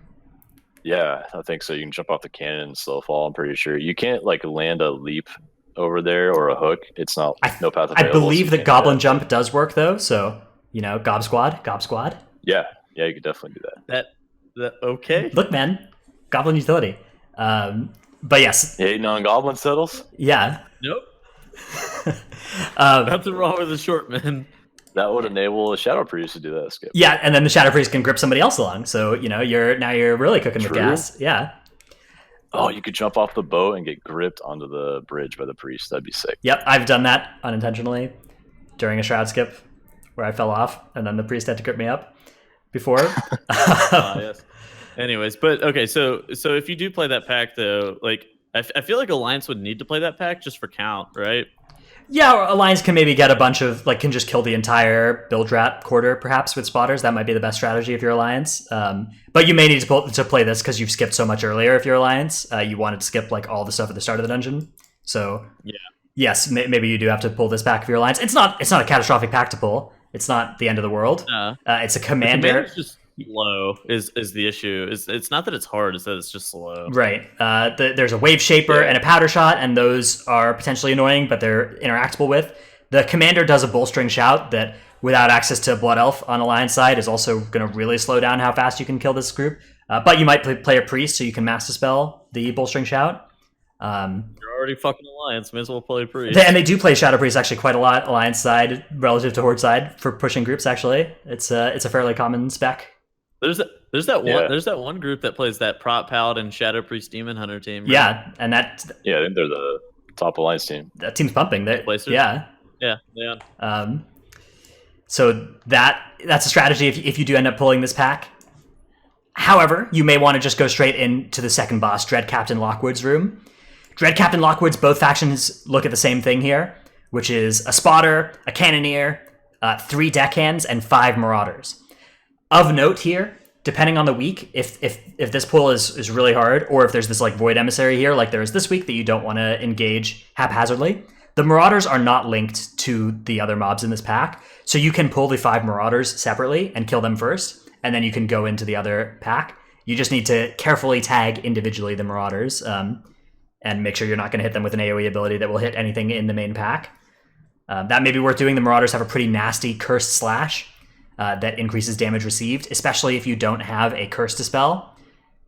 Yeah, I think so. You can jump off the cannon and slow fall. I'm pretty sure you can't like land a leap over there or a hook. It's not no path available. I believe the goblin jump does work though. So Gob Squad. Yeah, you could definitely do That okay? Look, man. Goblin utility. But yes. Hey, non-goblin settles? Yeah. Nope. Nothing wrong with the short man. That would enable a Shadow Priest to do that skip. Yeah, and then the Shadow Priest can grip somebody else along. So, you're really cooking with gas. Yeah. Oh, you could jump off the boat and get gripped onto the bridge by the priest. That'd be sick. Yep, I've done that unintentionally during a shroud skip where I fell off and then the priest had to grip me up before. Yes. Anyways, but okay, so if you do play that pack though, like I feel like Alliance would need to play that pack just for count, right? Yeah, or Alliance can maybe get a bunch of can just kill the entire build rat quarter perhaps with spotters. That might be the best strategy if you're Alliance. But you may need to play this because you've skipped so much earlier. If you're Alliance, you wanted to skip all the stuff at the start of the dungeon. So yeah, yes, maybe you do have to pull this pack if you're Alliance. It's not a catastrophic pack to pull. It's not the end of the world. It's a commander. Slow is the issue. It's not that it's hard, it's that it's just slow. Right. There's a wave shaper and a powder shot, and those are potentially annoying, but they're interactable with. The commander does a Bullstring shout that, without access to Blood Elf on Alliance side, is also going to really slow down how fast you can kill this group. But you might play a priest, so you can master spell the Bullstring shout. You're already fucking Alliance, may as well play priest. And they do play Shadow Priest actually quite a lot, Alliance side relative to Horde side for pushing groups. Actually, it's a fairly common spec. There's that one group that plays that prop paladin Shadow Priest Demon Hunter team. Right? Yeah, and I think they're the top Alliance team. That team's pumping. Yeah. So that's a strategy if you do end up pulling this pack. However, you may want to just go straight into the second boss, Dread Captain Lockwood's room. Dread Captain Lockwood's both factions look at the same thing here, which is a spotter, a cannoneer, 3 deckhands, and 5 marauders. Of note here, depending on the week, if this pull is really hard, or if there's this Void Emissary here, like there is this week, that you don't want to engage haphazardly, the Marauders are not linked to the other mobs in this pack, so you can pull the 5 Marauders separately and kill them first, and then you can go into the other pack. You just need to carefully tag individually the Marauders, and make sure you're not going to hit them with an AoE ability that will hit anything in the main pack. That may be worth doing. The Marauders have a pretty nasty Cursed Slash, that increases damage received, especially if you don't have a curse to spell.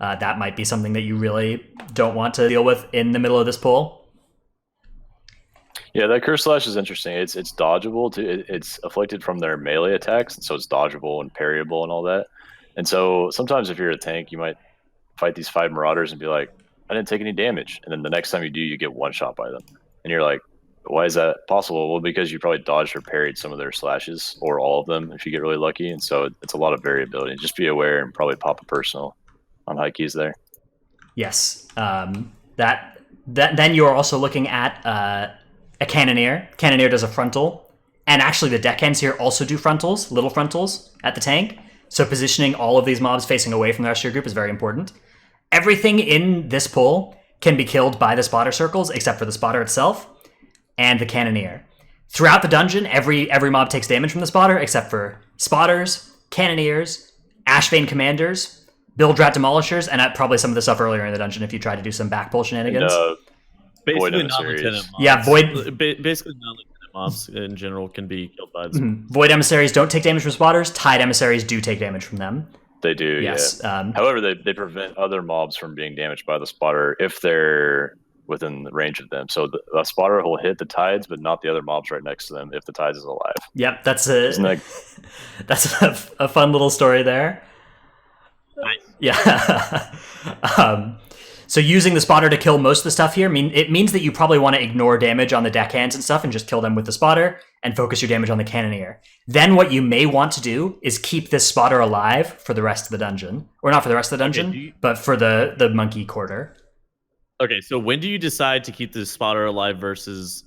That might be something that you really don't want to deal with in the middle of this pull. Yeah, that curse slash is interesting. It's dodgeable too. It's afflicted from their melee attacks, and so it's dodgeable and parryable and all that. And so sometimes if you're a tank, you might fight these 5 marauders and be like, I didn't take any damage. And then the next time you do, you get one shot by them. And you're like, why is that possible? Well, because you probably dodged or parried some of their slashes, or all of them if you get really lucky. And so it's a lot of variability. Just be aware and probably pop a personal on high keys there. Yes. Then you are also looking at a Cannoneer. Cannoneer does a frontal. And actually, the deckhands here also do frontals, little frontals, at the tank. So positioning all of these mobs facing away from the rest of your group is very important. Everything in this pull can be killed by the spotter circles, except for the spotter itself and the Cannoneer. Throughout the dungeon, every mob takes damage from the spotter, except for spotters, Cannoneers, Ashvane Commanders, Buildrat Demolishers, and probably some of the stuff earlier in the dungeon if you try to do some back pull shenanigans. And, Basically, non-lieutenant mobs. Yeah, Basically, non-lieutenant mobs in general can be killed by this. Void Emissaries don't take damage from spotters. Tide Emissaries do take damage from them. They do, yes. Yeah. However, they prevent other mobs from being damaged by the spotter if they're within the range of them. So the spotter will hit the tides, but not the other mobs right next to them if the tides is alive. Yep, that's a fun little story there. Nice. Yeah. So using the spotter to kill most of the stuff here, it means that you probably want to ignore damage on the deckhands and stuff and just kill them with the spotter and focus your damage on the Cannoneer. Then what you may want to do is keep this spotter alive for the rest of the dungeon. Or not for the rest of the dungeon, but for the monkey quarter. Okay, so when do you decide to keep the spotter alive versus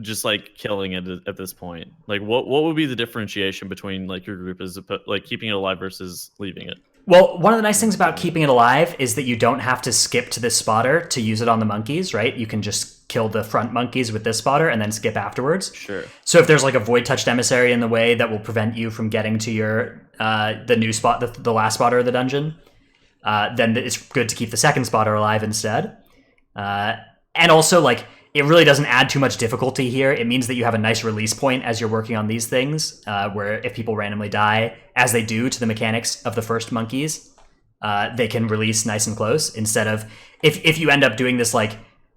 just like killing it at this point? Like what would be the differentiation between like your group is like keeping it alive versus leaving it? Well, one of the nice things about keeping it alive is that you don't have to skip to this spotter to use it on the monkeys, right? You can just kill the front monkeys with this spotter and then skip afterwards. Sure. So if there's like a void touched emissary in the way that will prevent you from getting to your the new spot, the last spotter of the dungeon, then it's good to keep the second spotter alive instead. And also, like, it really doesn't add too much difficulty here. It means that you have a nice release point as you're working on these things, where if people randomly die, as they do to the mechanics of the first monkeys, they can release nice and close, instead of if you end up doing this, like,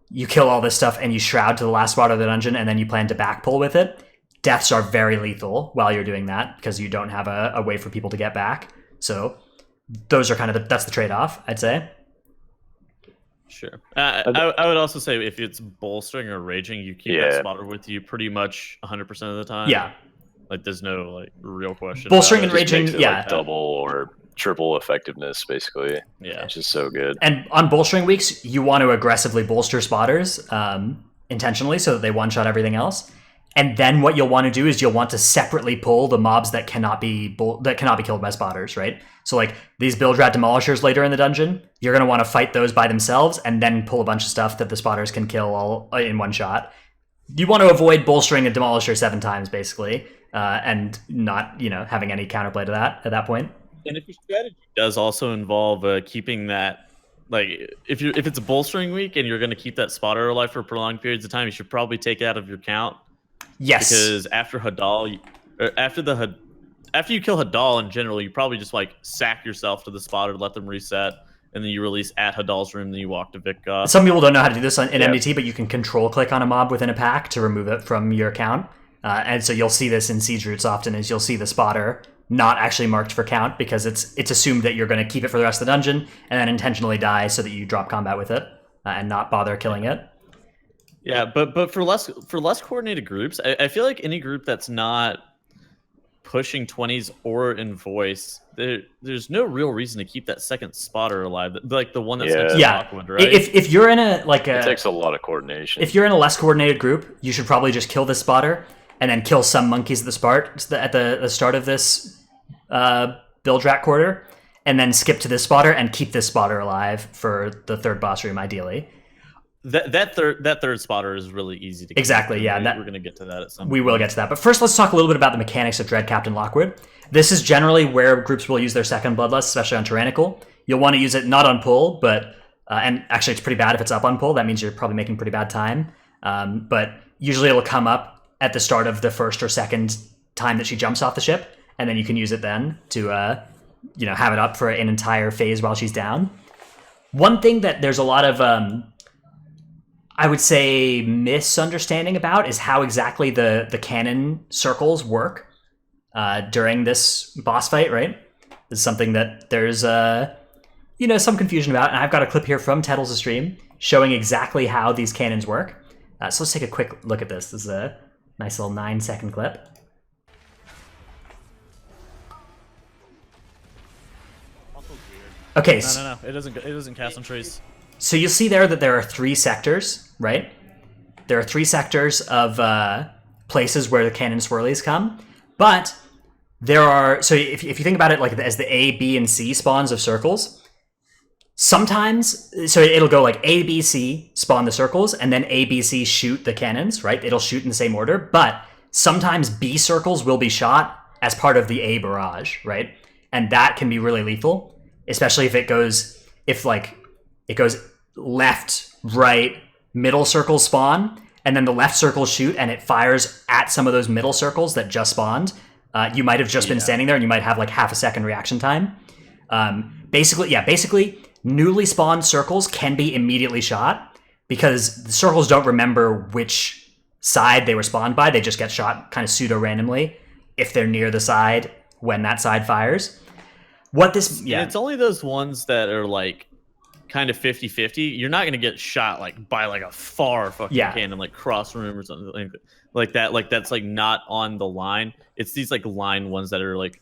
you kill all this stuff and you shroud to the last spot of the dungeon and then you plan to back pull with it, deaths are very lethal while you're doing that because you don't have a way for people to get back. So those are kind of that's the trade-off, I'd say. Sure. I would also say if it's bolstering or raging, you keep that spotter with you pretty much 100% of the time. Yeah. Like there's no like real question. Bolstering and raging, like double or triple effectiveness, basically. Yeah. It's just so good. And on bolstering weeks, you want to aggressively bolster spotters intentionally so that they one-shot everything else. And then what you'll want to do is you'll want to separately pull the mobs that cannot be killed by spotters, right? So like these Buildrat Demolishers later in the dungeon, you're going to want to fight those by themselves and then pull a bunch of stuff that the spotters can kill all in one shot. You want to avoid bolstering a Demolisher 7 times, basically, and not, having any counterplay to that at that point. And if your strategy does also involve keeping that, like, if it's a bolstering week and you're going to keep that spotter alive for prolonged periods of time, you should probably take it out of your count. Yes. Because after Hadal, after you kill Hadal in general, you probably just like sack yourself to the spotter, let them reset, and then you release at Hadal's room, then you walk to Vitka. Some people don't know how to do this in MDT, but you can control click on a mob within a pack to remove it from your count. And so you'll see this in Siege Roots often, is you'll see the spotter not actually marked for count because it's assumed that you're going to keep it for the rest of the dungeon and then intentionally die so that you drop combat with it and not bother killing it. Yeah, but for less coordinated groups, I feel like any group that's not pushing 20s or in voice, there's no real reason to keep that second spotter alive, like the one that's next to Lockwood, right? If you're in it takes a lot of coordination. If you're in a less coordinated group, you should probably just kill this spotter and then kill some monkeys at the start of this Buildrat quarter, and then skip to this spotter and keep this spotter alive for the third boss room, ideally. That third spotter is really easy to keep. Exactly, yeah. We're going to get to that at some point. We will get to that. But first, let's talk a little bit about the mechanics of Dread Captain Lockwood. This is generally where groups will use their second Bloodlust, especially on Tyrannical. You'll want to use it not on pull, but... and actually, it's pretty bad if it's up on pull. That means you're probably making pretty bad time. But usually it'll come up at the start of the first or second time that she jumps off the ship, and then you can use it then to have it up for an entire phase while she's down. One thing that there's a lot of... I would say misunderstanding about is how exactly the cannon circles work during this boss fight, right? This is something that there's some confusion about, and I've got a clip here from Tettles' stream showing exactly how these cannons work. So let's take a quick look at this. This is a nice little 9-second clip. Okay. No, it doesn't cast on trace. So you'll see there that there are 3 sectors, right? There are 3 sectors of places where the cannon swirlies come, but there are, so if you think about it like as the A, B, and C spawns of circles, sometimes, so it'll go like A, B, C spawn the circles, and then A, B, C shoot the cannons, right? It'll shoot in the same order, but sometimes B circles will be shot as part of the A barrage, right? And that can be really lethal, especially if it goes left, right, middle circles spawn, and then the left circles shoot, and it fires at some of those middle circles that just spawned. You might have just been standing there, and you might have like half a second reaction time. Basically, newly spawned circles can be immediately shot because the circles don't remember which side they were spawned by. They just get shot kind of pseudo randomly if they're near the side when that side fires. It's only those ones that are like kind of 50-50. You're not going to get shot like by like a far fucking cannon, like cross room or something like that. Like that's like not on the line. It's these like line ones that are like,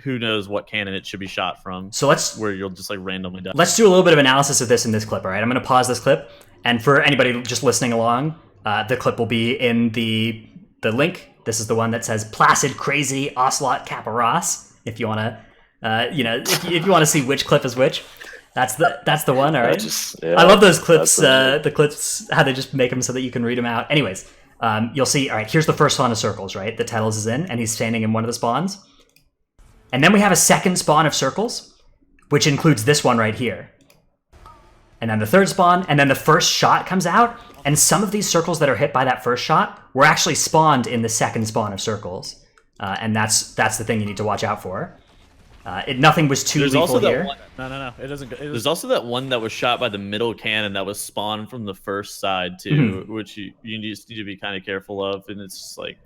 who knows what cannon it should be shot from. So where you'll just like randomly die. Let's do a little bit of analysis of this in this clip. All right, I'm going to pause this clip, and for anybody just listening along, the clip will be in the link. This is the one that says "Placid Crazy Ocelot Caparos." If you want to, if you want to see which clip is which. That's the one, all right? I love those clips, the clips, how they just make them so that you can read them out. Anyways, you'll see, all right, here's the first spawn of circles, right? The Tettles is in, and he's standing in one of the spawns. And then we have a second spawn of circles, which includes this one right here. And then the third spawn, and then the first shot comes out, and some of these circles that are hit by that first shot were actually spawned in the second spawn of circles. And that's the thing you need to watch out for. Nothing was too lethal here. No. It doesn't. There's also that one that was shot by the middle cannon that was spawned from the first side too, which you just need to be kind of careful of. And it's just like,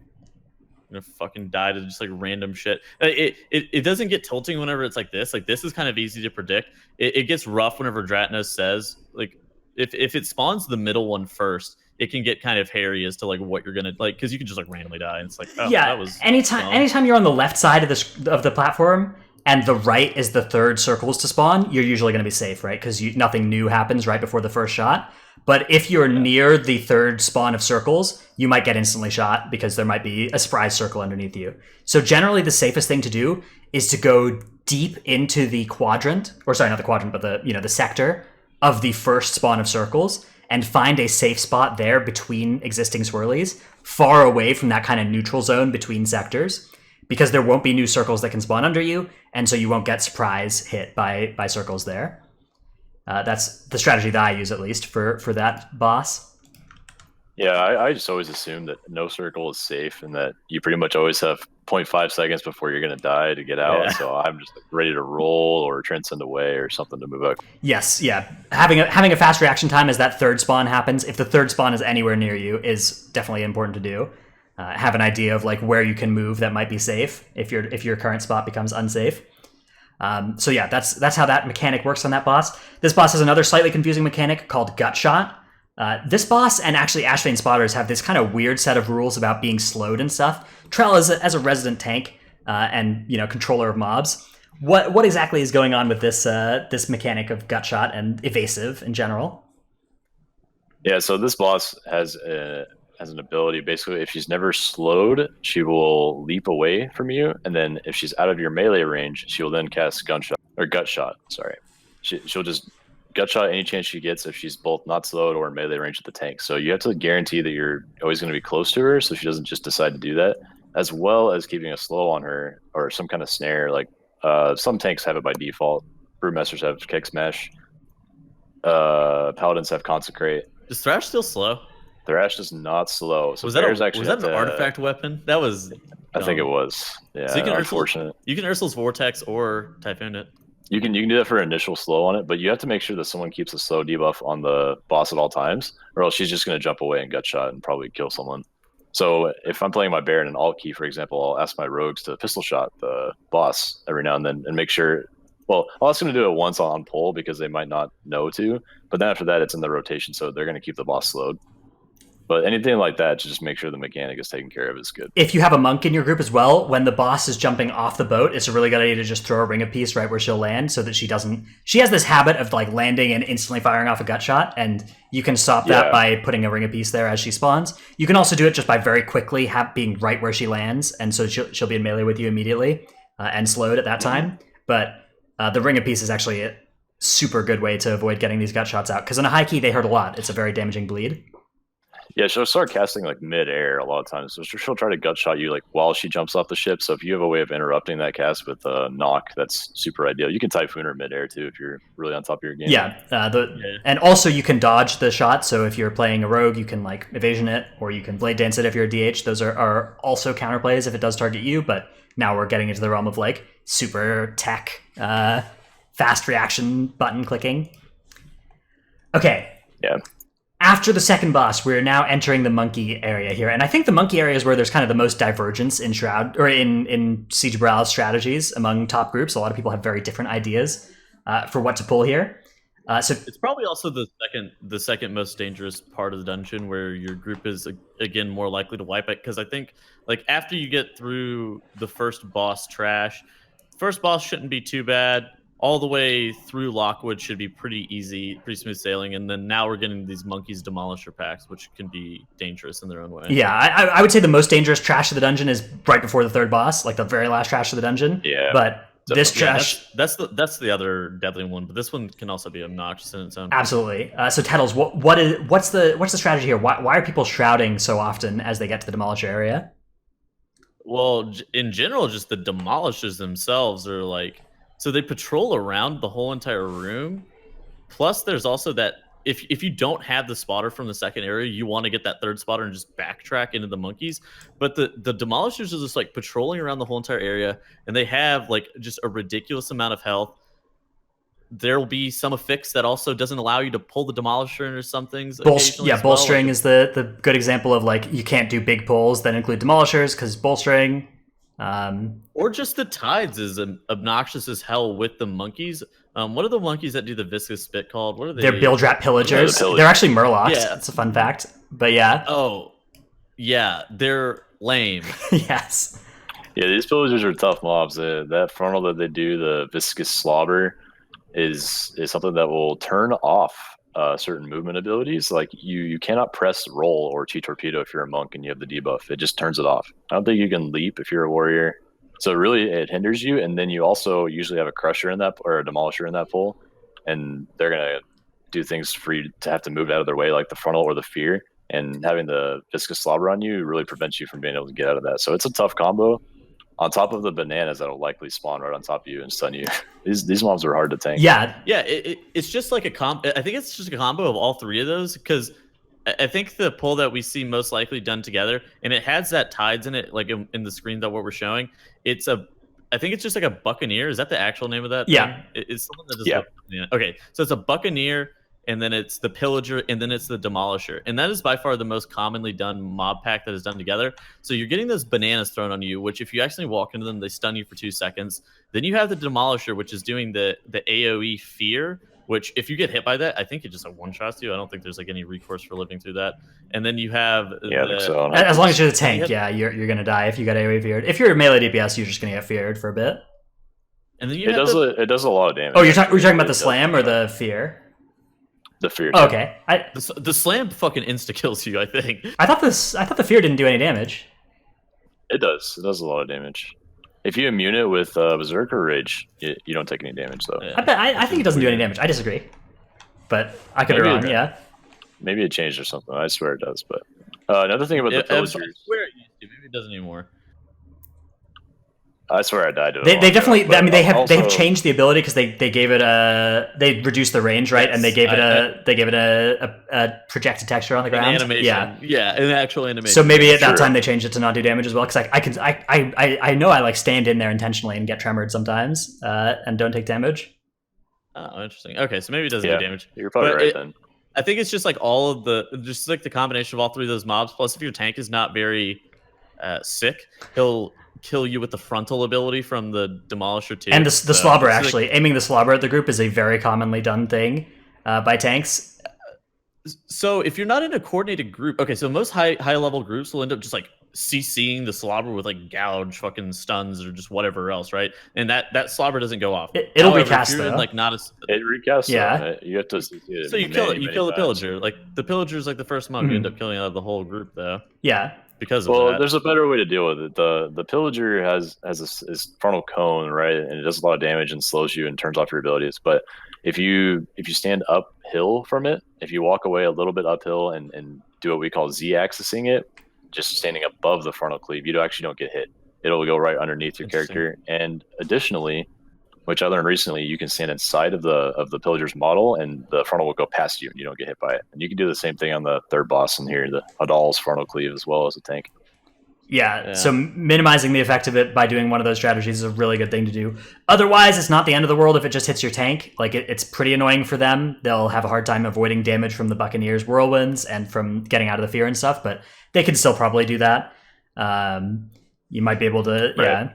fucking die to just like random shit. It doesn't get tilting whenever it's like this. Like this is kind of easy to predict. It gets rough whenever Dratnos says like if it spawns the middle one first, it can get kind of hairy as to like what you're gonna like because you can just like randomly die and it's like that was anytime you're on the left side of the platform. And the right is the third circles to spawn, you're usually going to be safe, right? Because nothing new happens right before the first shot. But if you're near the third spawn of circles, you might get instantly shot because there might be a surprise circle underneath you. So generally the safest thing to do is to go deep into the quadrant, or sorry, not the quadrant, but the sector of the first spawn of circles and find a safe spot there between existing swirlies, far away from that kind of neutral zone between sectors. Because there won't be new circles that can spawn under you, and so you won't get surprise hit by circles there. That's the strategy that I use, at least, for that boss. Yeah, I just always assume that no circle is safe and that you pretty much always have 0.5 seconds before you're going to die to get out. Yeah. So I'm just ready to roll or transcend away or something to move out. Yes, yeah. Having a fast reaction time as that third spawn happens, if the third spawn is anywhere near you, is definitely important to do. Have an idea of like where you can move that might be safe if your current spot becomes unsafe. So yeah, that's how that mechanic works on that boss. This boss has another slightly confusing mechanic called Gut Shot. This boss and actually Ashvane Spotters have this kind of weird set of rules about being slowed and stuff. Trell as a resident tank and controller of mobs. What exactly is going on with this mechanic of Gut Shot and evasive in general? Yeah, so this boss has an ability, basically, if she's never slowed, she will leap away from you, and then if she's out of your melee range, she will then cast Gut Shot. Sorry, she'll just Gut Shot any chance she gets if she's both not slowed or in melee range with the tank. So you have to guarantee that you're always going to be close to her, so she doesn't just decide to do that, as well as keeping a slow on her or some kind of snare. Like some tanks have it by default. Brewmasters have Kick Smash. Paladins have Consecrate. Is Thrash still slow? Thrash is not slow. So was that an artifact weapon? That was. I think it was. Yeah, so unfortunate. You can Ursul's Vortex or Typhoon it. You can do that for initial slow on it, but you have to make sure that someone keeps a slow debuff on the boss at all times, or else she's just going to jump away and Gut Shot and probably kill someone. So if I'm playing my Baron and alt key, for example, I'll ask my rogues to pistol shot the boss every now and then and make sure. Well, I'll ask them to do it once on pull because they might not know to, but then after that, it's in the rotation, so they're going to keep the boss slowed. But anything like that, to just make sure the mechanic is taken care of is good. If you have a monk in your group as well, when the boss is jumping off the boat, it's a really good idea to just throw a ring of peace right where she'll land, so that she doesn't. She has this habit of like landing and instantly firing off a gut shot, and you can stop that by putting a ring of peace there as she spawns. You can also do it just by very quickly being right where she lands, and so she'll be in melee with you immediately and slowed at that time. But the ring of peace is actually a super good way to avoid getting these gut shots out, because in a high key they hurt a lot. It's a very damaging bleed. Yeah, she'll start casting like mid-air a lot of times. So she'll try to gut shot you like while she jumps off the ship. So if you have a way of interrupting that cast with a knock, that's super ideal. You can Typhoon her mid-air too if you're really on top of your game. Yeah, and also you can dodge the shot. So if you're playing a rogue, you can like evasion it, or you can blade dance it if you're a DH. Those are also counterplays if it does target you. But now we're getting into the realm of like super tech, fast reaction button clicking. Okay. Yeah. After the second boss, we're now entering the monkey area here, and I think the monkey area is where there's kind of the most divergence in Shroud or in Siege of Boralus strategies among top groups. A lot of people have very different ideas for what to pull here. So it's probably also the second most dangerous part of the dungeon, where your group is again more likely to wipe it. Because I think like after you get through the first boss trash, first boss shouldn't be too bad. All the way through Lockwood should be pretty easy, pretty smooth sailing, and then now we're getting these Monkeys Demolisher packs, which can be dangerous in their own way. Yeah, I would say the most dangerous trash of the dungeon is right before the third boss, like the very last trash of the dungeon. Yeah, but this trash, that's the other deadly one, but this one can also be obnoxious in its own. Absolutely. So Tettles, what's the strategy here? Why are people shrouding so often as they get to the Demolisher area? Well, in general, just the Demolishers themselves are like. So they patrol around the whole entire room. Plus, there's also that if you don't have the spotter from the second area, you want to get that third spotter and just backtrack into the monkeys. But the Demolishers are just like patrolling around the whole entire area, and they have like just a ridiculous amount of health. There will be some affix that also doesn't allow you to pull the Demolisher into some things. Bolstering is the good example of like you can't do big pulls that include Demolishers because bolstering. Or just the tides is obnoxious as hell with the monkeys. What are the monkeys that do the viscous spit called? What are they? They're Bildrat Pillagers. They're actually Murlocs. Yeah. That's a fun fact. But yeah. Oh, yeah. They're lame. Yes. Yeah, these Pillagers are tough mobs. That frontal that they do, the viscous slobber, is something that will turn off certain movement abilities. Like you cannot press roll or chi torpedo if you're a monk and you have the debuff. It just turns it off. I don't think you can leap if you're a warrior. So really it hinders you. And then you also usually have a crusher in that, or a demolisher in that pool, and they're gonna do things for you to have to move out of their way, like the frontal or the fear. And having the viscous slobber on you really prevents you from being able to get out of that. So it's a tough combo. On top of the bananas that'll likely spawn right on top of you and stun you. These mobs are hard to tank. Yeah. Yeah, it's just like I think it's just a combo of all three of those, because I think the pull that we see most likely done together, and it has that tides in it, like in the screen that what we're showing. I think it's just like a Buccaneer. Is that the actual name of that? Yeah. It's something that just Okay, so it's a Buccaneer, and then it's the Pillager, and then it's the Demolisher. And that is by far the most commonly done mob pack that is done together. So you're getting those bananas thrown on you, which if you actually walk into them, they stun you for 2 seconds. Then you have the Demolisher, which is doing the AoE fear, which if you get hit by that, I think it just one-shots you. I don't think there's like any recourse for living through that. And then you have... I think so. As long as you're the tank, you're going to die if you got AoE feared. If you're a melee DPS, you're just going to get feared for a bit. And then it does a lot of damage. Oh, you're talking about the slam or the fear? The fear. Oh, okay. The slam fucking insta kills you, I think. I thought the fear didn't do any damage. It does. It does a lot of damage. If you immune it with Berserker Rage, you don't take any damage though. Yeah. I think it doesn't do any damage. I disagree, but I could be wrong. Yeah. Maybe it changed or something. I swear it does. But another thing about the Pillagers, I swear it used to. Maybe it doesn't anymore. I swear I died to it. They definitely. I mean, they have changed the ability because they gave it they reduced the range, right? And they gave it a projected texture on the ground. An animation. Yeah, an actual animation. So maybe at that time they changed it to not do damage as well. Because I know I like stand in there intentionally and get tremored sometimes and don't take damage. Oh, interesting. Okay, so maybe it doesn't do damage. You're probably right then. I think it's just like the combination of all three of those mobs. Plus, if your tank is not very sick, he'll kill you with the frontal ability from the Demolisher too. And the slobber, actually. Aiming the slobber at the group is a very commonly done thing by tanks. So if you're not in a coordinated group, okay, so most high level groups will end up just like CCing the slobber with like gouge, fucking stuns, or just whatever else, right? And that slobber doesn't go off. It'll However, recast, if you're in though. like not a It recasts. Yeah. Though. You have to. So you kill it. You kill the pillager. Like the pillager is like the first monk. You end up killing out of the whole group though. Yeah. Because of well, that. there's a better way to deal with it. The pillager has this frontal cone, right, and it does a lot of damage and slows you and turns off your abilities. But if you stand uphill from it, if you walk away a little bit uphill and do what we call Z-axising it, just standing above the frontal cleave, you actually don't get hit. It'll go right underneath your character. And additionally, which I learned recently, you can stand inside of the pillager's model, and the frontal will go past you, and you don't get hit by it. And you can do the same thing on the third boss in here, the Adal's frontal cleave, as well as a tank. Yeah, so minimizing the effect of it by doing one of those strategies is a really good thing to do. Otherwise, it's not the end of the world if it just hits your tank. Like, it's pretty annoying for them. They'll have a hard time avoiding damage from the Buccaneers' whirlwinds and from getting out of the fear and stuff, but they can still probably do that. You might be able to, Right.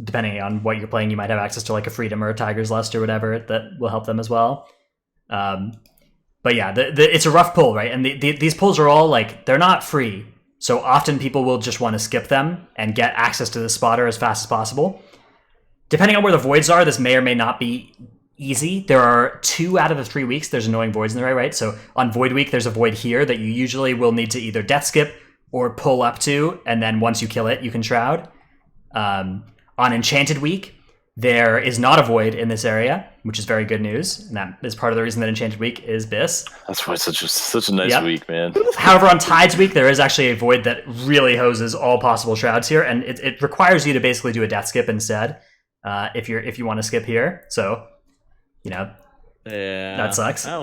depending on what you're playing, you might have access to like a Freedom or a Tiger's Lust or whatever that will help them as well. But yeah, it's a rough pull, right? And these pulls are all like, they're not free. So often people will just want to skip them and get access to the spotter as fast as possible. Depending on where the voids are, this may or may not be easy. There are 2 out of the 3 weeks there's annoying voids in the right? So on void week, there's a void here that you usually will need to either death skip or pull up to, and then once you kill it, you can shroud. On enchanted week, there is not a void in this area, which is very good news. And that is part of the reason that Enchanted Week is BIS. That's why it's such a nice week, man. However, on Tides Week, there is actually a void that really hoses all possible shrouds here, and it requires you to basically do a death skip instead if you want to skip here. So, that sucks. That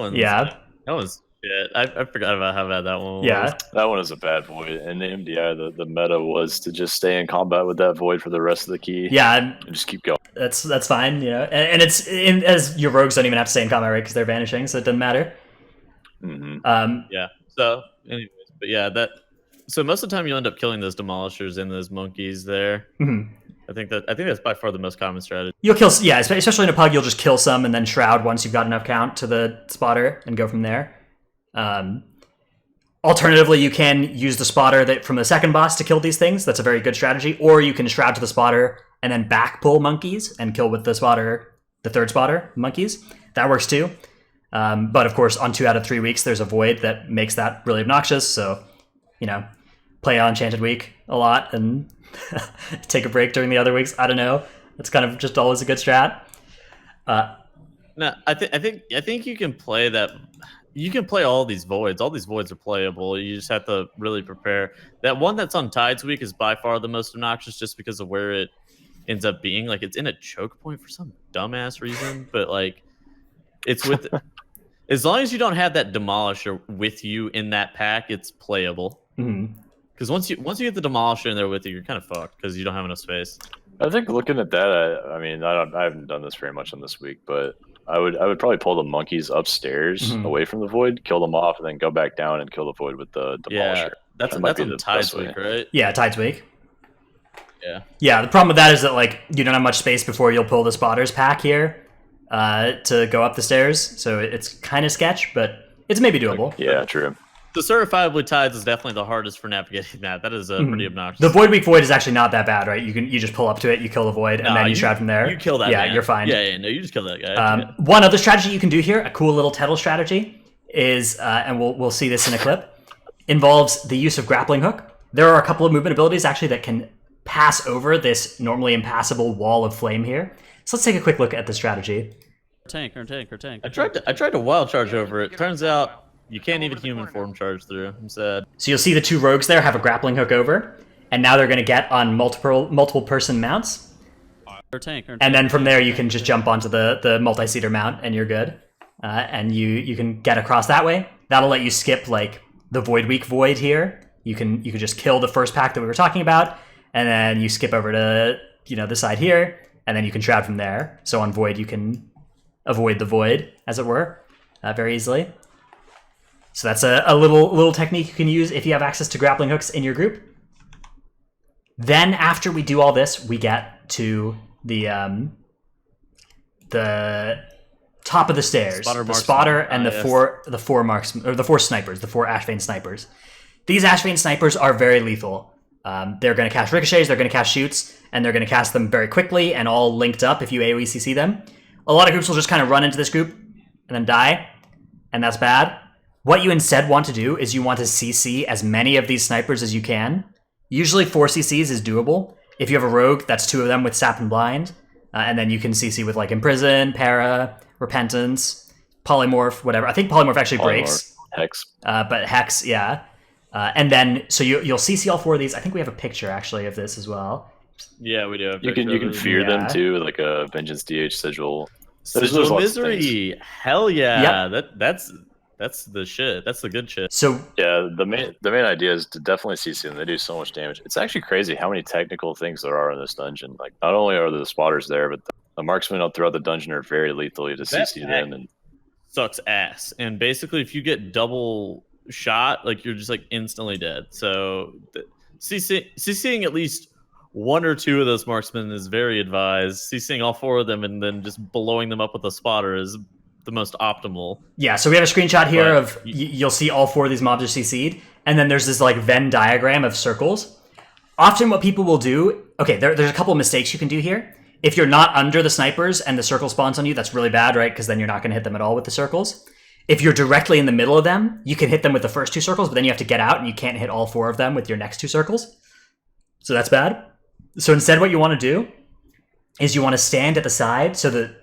was shit. I forgot about how bad that one was. Yeah. That one is a bad void. And the MDI, the meta was to just stay in combat with that void for the rest of the key. Yeah. And just keep going. That's fine, and it's as your rogues don't even have to stay in combat, right? Because they're vanishing, so it doesn't matter. Mm-hmm. Yeah. So, anyways, but yeah, so most of the time you end up killing those demolishers and those monkeys there. Mm-hmm. I think that's by far the most common strategy. You'll kill, yeah, especially in a pug, you'll just kill some and then shroud once you've got enough count to the spotter and go from there. Alternatively, you can use the spotter from the second boss to kill these things. That's a very good strategy. Or you can shroud to the spotter and then back pull monkeys and kill with the third spotter, monkeys. That works too. But of course, on 2 out of 3 weeks, there's a void that makes that really obnoxious. So, play on Enchanted Week a lot and take a break during the other weeks. I don't know. It's kind of just always a good strat. No, I think you can play that. You can play all these voids. All these voids are playable. You just have to really prepare. That one that's on Tides Week is by far the most obnoxious just because of where it ends up being. Like, it's in a choke point for some dumbass reason, but like, it's with as long as you don't have that demolisher with you in that pack, it's playable. Because once you get the demolisher in there with you, you're kind of fucked because you don't have enough space. I think looking at that, I haven't done this very much on this week, but I would probably pull the monkeys upstairs away from the void, kill them off, and then go back down and kill the void with the demolisher. Yeah, that's on Tides Week, right? Yeah, Tides Week. Yeah. Yeah, the problem with that is that like you don't have much space before you'll pull the spotters pack here to go up the stairs, so it's kind of sketch, but it's maybe doable. Yeah, true. The certifiably Tides is definitely the hardest for navigating that. That is pretty obnoxious. The Void Week Void is actually not that bad, right? You just pull up to it, you kill the void, and then you shroud from there. You kill that Yeah, man. you're fine. Yeah, no, you just kill that guy. One other strategy you can do here, a cool little Tettle strategy, is, and we'll see this in a clip, involves the use of Grappling Hook. There are a couple of movement abilities, actually, that can pass over this normally impassable wall of flame here. So let's take a quick look at the strategy. Tank. I tried to wild charge over it. Turns out you can't even human form charge through. I'm sad. So you'll see the 2 rogues there have a Grappling Hook over, and now they're going to get on multiple person mounts. And then from there you can just jump onto the multi-seater mount and you're good. And you can get across that way. That'll let you skip like the Void Week Void here. You can just kill the first pack that we were talking about, and then you skip over to the side here, and then you can shroud from there. So on Void you can avoid the void, as it were, very easily. So that's a little technique you can use if you have access to grappling hooks in your group. Then after we do all this, we get to the top of the stairs. Spotter The marksman. spotter and Yes. the four marksmen, or the four snipers, the four Ashvane snipers. These Ashvane snipers are very lethal. They're going to cast ricochets, they're going to cast shoots, and they're going to cast them very quickly and all linked up if you AoE CC them. A lot of groups will just kind of run into this group and then die, and that's bad. What you instead want to do is you want to CC as many of these snipers as you can. Usually 4 CCs is doable. If you have a rogue, that's 2 of them with Sap and Blind, and then you can CC with like Imprison, Para, Repentance, Polymorph, whatever. I think Polymorph actually breaks. Hex. But Hex, yeah. And then, so you'll CC all 4 of these. I think we have a picture, actually, of this as well. Yeah, we do. Have You can pictures. fear them Yeah. too, like a Vengeance DH Sigil. There's Sigil lots of things. Misery. Hell yeah. That's the shit. That's the good shit. So, Yeah, the main idea is to definitely CC them. They do so much damage. It's actually crazy how many technical things there are in this dungeon. Like, not only are the spotters there, but the marksmen up throughout the dungeon are very lethal. You just CC them, and Sucks ass. And basically, if you get double shot, like you're just like instantly dead. So CCing at least 1 or 2 of those marksmen is very advised. CCing all 4 of them and then just blowing them up with a spotter is the most optimal. yeah, so we have a screenshot here But of, you'll see all 4 of these mobs are CC'd, and then there's this like Venn diagram of circles. Often what people will do, okay, there's a couple of mistakes you can do here. If you're not under the snipers and the circle spawns on you, that's really bad, right? Because then you're not going to hit them at all with the circles. If you're directly in the middle of them, you can hit them with the first 2 circles, but then you have to get out and you can't hit all 4 of them with your next 2 circles. So that's bad. So instead what you want to do is you want to stand at the side so that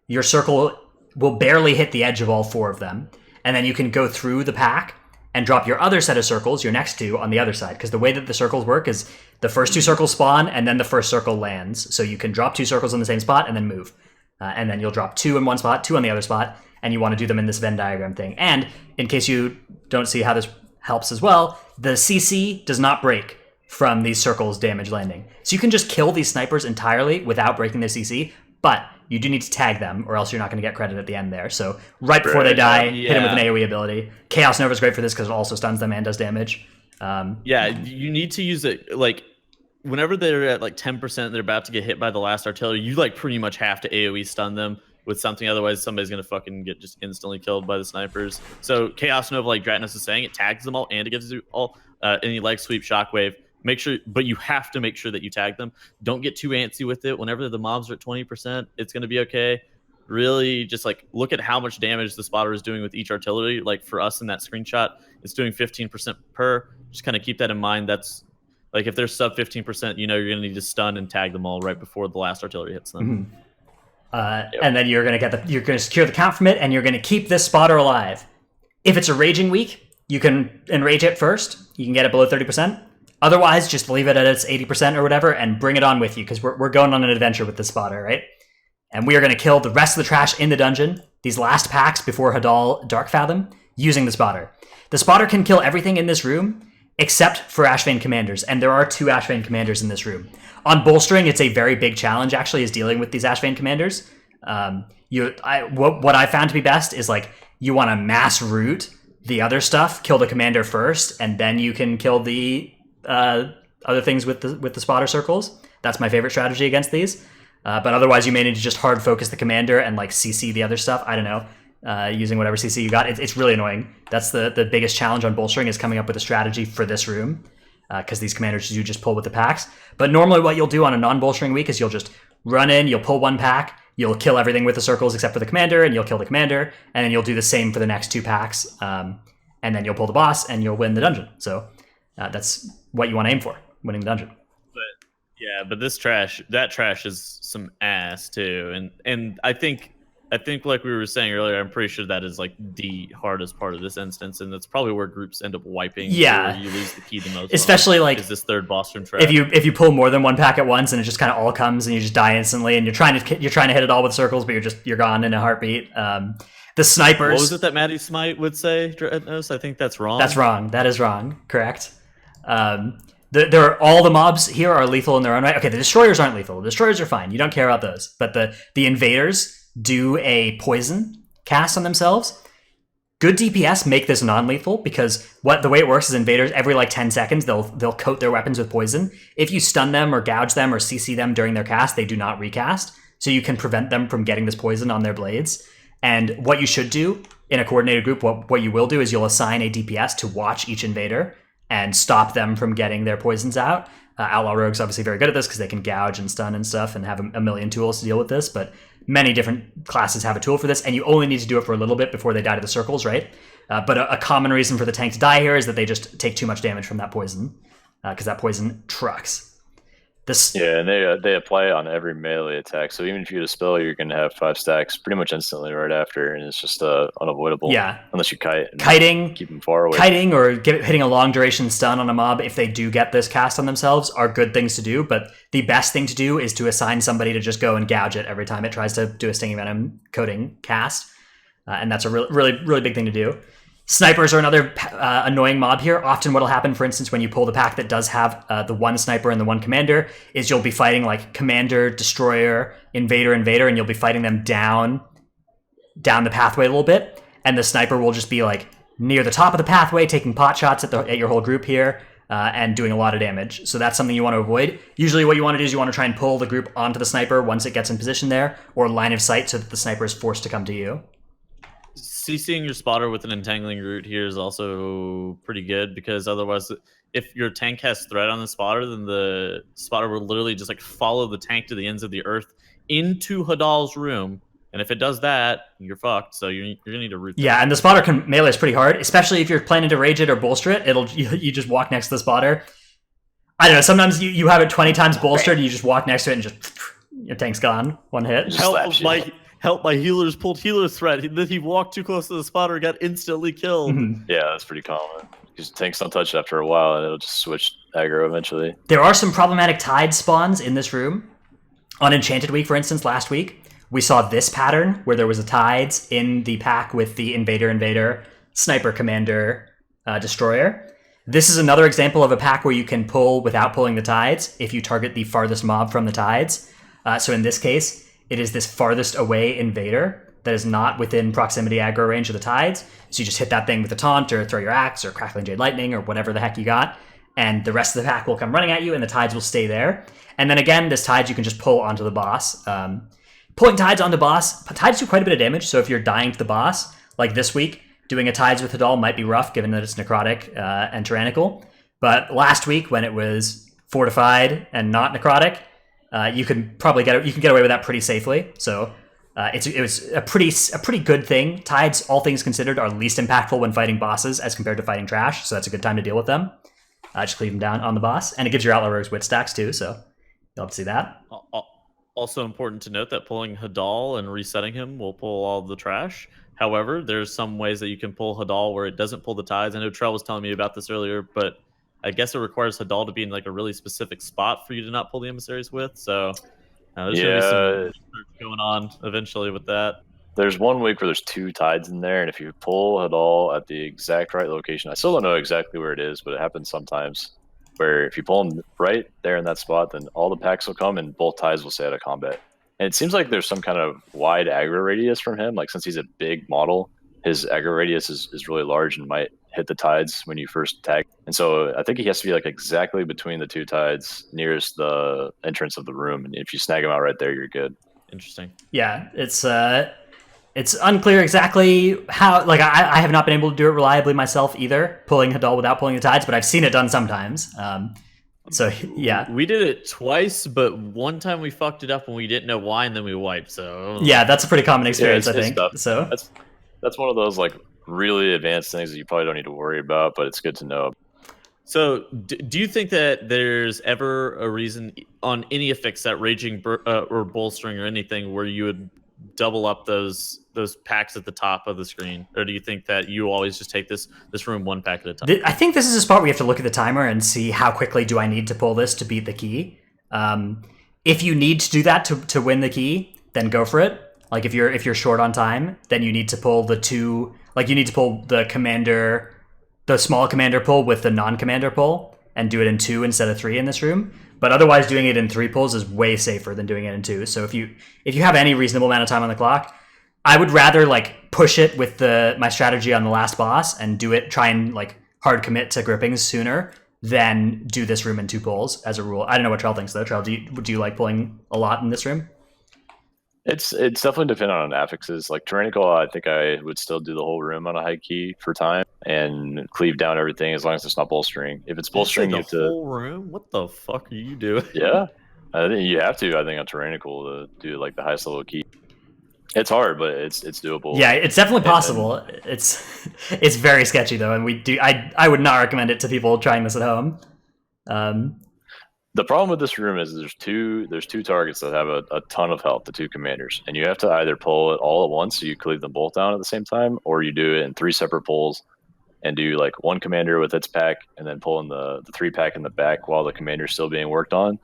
your circle will barely hit the edge of all 4 of them. And then you can go through the pack and drop your other set of circles, your next 2, on the other side. Because the way that the circles work is the first 2 circles spawn and then the first circle lands. So you can drop 2 circles in the same spot and then move. And then you'll drop 2 in one spot, 2 on the other spot, and you want to do them in this Venn diagram thing. And in case you don't see how this helps as well, the CC does not break from these circles damage landing. So you can just kill these snipers entirely without breaking their CC, but you do need to tag them or else you're not going to get credit at the end there. So right before they die, hit them with an AoE ability. Chaos Nova is great for this because it also stuns them and does damage. Yeah, you need to use it like whenever they're at like 10%, they're about to get hit by the last artillery, you like pretty much have to AoE stun them with something, otherwise somebody's gonna fucking get just instantly killed by the snipers. So Chaos Nova, like Dratnos is saying, it tags them all and it gives you all any leg sweep, shockwave. Make sure, but you have to make sure that you tag them. Don't get too antsy with it. Whenever the mobs are at 20%, it's gonna be okay. Really, just like look at how much damage the spotter is doing with each artillery. Like for us in that screenshot, it's doing 15% per. Just kind of keep that in mind. That's like if they're sub 15%, you know you're gonna need to stun and tag them all right before the last artillery hits them. Mm-hmm. And then you're gonna secure the count from it, and you're gonna keep this spotter alive. If it's a raging week, you can enrage it first. You can get it below 30%. Otherwise, just leave it at its 80% or whatever, and bring it on with you because we're going on an adventure with this spotter, right? And we are gonna kill the rest of the trash in the dungeon. These last packs before Hadal Dark Fathom using the spotter. The spotter can kill everything in this room except for Ashvane commanders, and there are 2 Ashvane commanders in this room. On bolstering, it's a very big challenge, actually, is dealing with these Ashvane commanders. What I found to be best is, like, you want to mass root the other stuff, kill the commander first, and then you can kill the other things with the spotter circles. That's my favorite strategy against these. But otherwise, you may need to just hard focus the commander and, like, CC the other stuff. I don't know. Using whatever CC you got. It's really annoying. That's the biggest challenge on bolstering, is coming up with a strategy for this room, because these commanders do just pull with the packs. But normally what you'll do on a non-bolstering week is you'll just run in, you'll pull 1 pack, you'll kill everything with the circles except for the commander, and you'll kill the commander, and then you'll do the same for the next 2 packs, and then you'll pull the boss, and you'll win the dungeon. So that's what you want to aim for, winning the dungeon. But that trash is some ass too, and I think like we were saying earlier, I'm pretty sure that is like the hardest part of this instance, and that's probably where groups end up wiping. Yeah, or you lose the key the most. Especially like is this third boss room trash. If you pull more than 1 pack at once, and it just kind of all comes, and you just die instantly, and you're trying to hit it all with circles, but you're gone in a heartbeat. The snipers. What was it that Maddie Smite would say? I think that's wrong. That's wrong. That is wrong. Correct. All the mobs here are lethal in their own right. Okay, the destroyers aren't lethal. The destroyers are fine. You don't care about those. But the invaders do a poison cast on themselves. Good DPS make this non-lethal because the way it works is invaders every like 10 seconds they'll coat their weapons with poison. If you stun them or gouge them or CC them during their cast, they do not recast. So you can prevent them from getting this poison on their blades. And what you should do in a coordinated group, what you will do is you'll assign a DPS to watch each invader and stop them from getting their poisons out. Outlaw Rogue's obviously very good at this because they can gouge and stun and stuff and have a million tools to deal with this, but many different classes have a tool for this, and you only need to do it for a little bit before they die to the circles, right? But a common reason for the tank to die here is that they just take too much damage from that poison, because that poison trucks. Yeah, and they apply it on every melee attack. So even if you dispel, you're going to have 5 stacks pretty much instantly right after, and it's just unavoidable. Yeah, unless you kite, kiting, keep them far away. Kiting or hitting a long duration stun on a mob if they do get this cast on themselves are good things to do. But the best thing to do is to assign somebody to just go and gouge it every time it tries to do a stinging venom coating cast, and that's a really big thing to do. Snipers are another annoying mob here. Often what'll happen, for instance, when you pull the pack that does have the one sniper and the one commander, is you'll be fighting like commander, destroyer, invader, and you'll be fighting them down the pathway a little bit, and the sniper will just be like near the top of the pathway, taking pot shots at your whole group here, and doing a lot of damage. So that's something you want to avoid. Usually what you want to do is you want to try and pull the group onto the sniper once it gets in position there, or line of sight so that the sniper is forced to come to you. CCing your spotter with an entangling root here is also pretty good, because otherwise, if your tank has threat on the spotter, then the spotter will literally just like follow the tank to the ends of the earth into Hadal's room, and if it does that, you're fucked. So you're gonna need a root. Yeah, and the spotter can melee is pretty hard, especially if you're planning to rage it or bolster it. You just walk next to the spotter. I don't know. Sometimes you have it 20 times bolstered, and you just walk next to it, and just your tank's gone. One hit. Help, my healers pulled healer threat. He walked too close to the spotter, got instantly killed. Mm-hmm. Yeah, that's pretty common. Because tanks don't touch it after a while, and it'll just switch aggro eventually. There are some problematic tide spawns in this room. On Enchanted Week, for instance, last week, we saw this pattern where there was a tides in the pack with the invader, sniper, commander, destroyer. This is another example of a pack where you can pull without pulling the tides if you target the farthest mob from the tides. So in this case, it is this farthest away invader that is not within proximity aggro range of the tides. So you just hit that thing with a taunt or throw your axe or crackling jade lightning or whatever the heck you got, and the rest of the pack will come running at you and the tides will stay there. And then again, this tides you can just pull onto the boss. Pulling tides onto boss, tides do quite a bit of damage, so if you're dying to the boss, like this week, doing a tides with Hadal might be rough given that it's necrotic and tyrannical. But last week when it was fortified and not necrotic, you can probably get away with that pretty safely. So it was a pretty good thing. Tides, all things considered, are least impactful when fighting bosses as compared to fighting trash. So that's a good time to deal with them. Just cleave them down on the boss, and it gives your Outlaw Rogues wit stacks too. So you'll have to see that. Also important to note that pulling Hadal and resetting him will pull all the trash. However, there's some ways that you can pull Hadal where it doesn't pull the tides. I know Trell was telling me about this earlier, but I guess it requires Hadal to be in like a really specific spot for you to not pull the emissaries with. So there's going to be some research going on eventually with that. There's one week where there's 2 tides in there, and if you pull Hadal at the exact right location, I still don't know exactly where it is, but it happens sometimes, where if you pull him right there in that spot, then all the packs will come and both tides will stay out of combat. And it seems like there's some kind of wide aggro radius from him. Like, since he's a big model, his aggro radius is really large and might hit the tides when you first tag. And so I think he has to be like exactly between the 2 tides nearest the entrance of the room. And if you snag him out right there, you're good. Interesting. Yeah, it's unclear exactly how. Like, I have not been able to do it reliably myself either, pulling Hadal without pulling the tides, but I've seen it done sometimes. So yeah, we did it twice, but one time we fucked it up and we didn't know why, and then we wiped. So yeah, that's a pretty common experience, I think. Tough. So that's one of those like really advanced things that you probably don't need to worry about, but it's good to know. So do you think that there's ever a reason on any effects that raging or bolstering or anything where you would double up those packs at the top of the screen, or do you think that you always just take this room 1 pack at a time? I think this is a spot where you have to look at the timer and see how quickly do I need to pull this to beat the key. If you need to do that to win the key, then go for it. Like if you're short on time, then you need to pull the 2. Like you need to pull the commander, the small commander pull with the non-commander pull, and do it in 2 instead of 3 in this room. But otherwise, doing it in 3 pulls is way safer than doing it in 2. So if you have any reasonable amount of time on the clock, I would rather like push it with my strategy on the last boss and try and like hard commit to grippings sooner than do this room in 2 pulls as a rule. I don't know what Trell thinks though. Trell, do you like pulling a lot in this room? It's definitely dependent on affixes. Like Tyrannical, I think I would still do the whole room on a high key for time and cleave down everything as long as it's not bolstering. If it's Did you say bolstering, you the have to. whole room? What the fuck are you doing? Yeah, I think you have to. I think on Tyrannical to do like the highest level key. It's hard, but it's doable. Yeah, it's definitely And possible. It's very sketchy though, and I would not recommend it to people trying this at home. The problem with this room is there's two targets that have a ton of health, the two commanders, and you have to either pull it all at once, so you cleave them both down at the same time, or you do it in 3 separate pulls and do like one commander with its pack and then pull in the 3-pack in the back while the commander's still being worked on.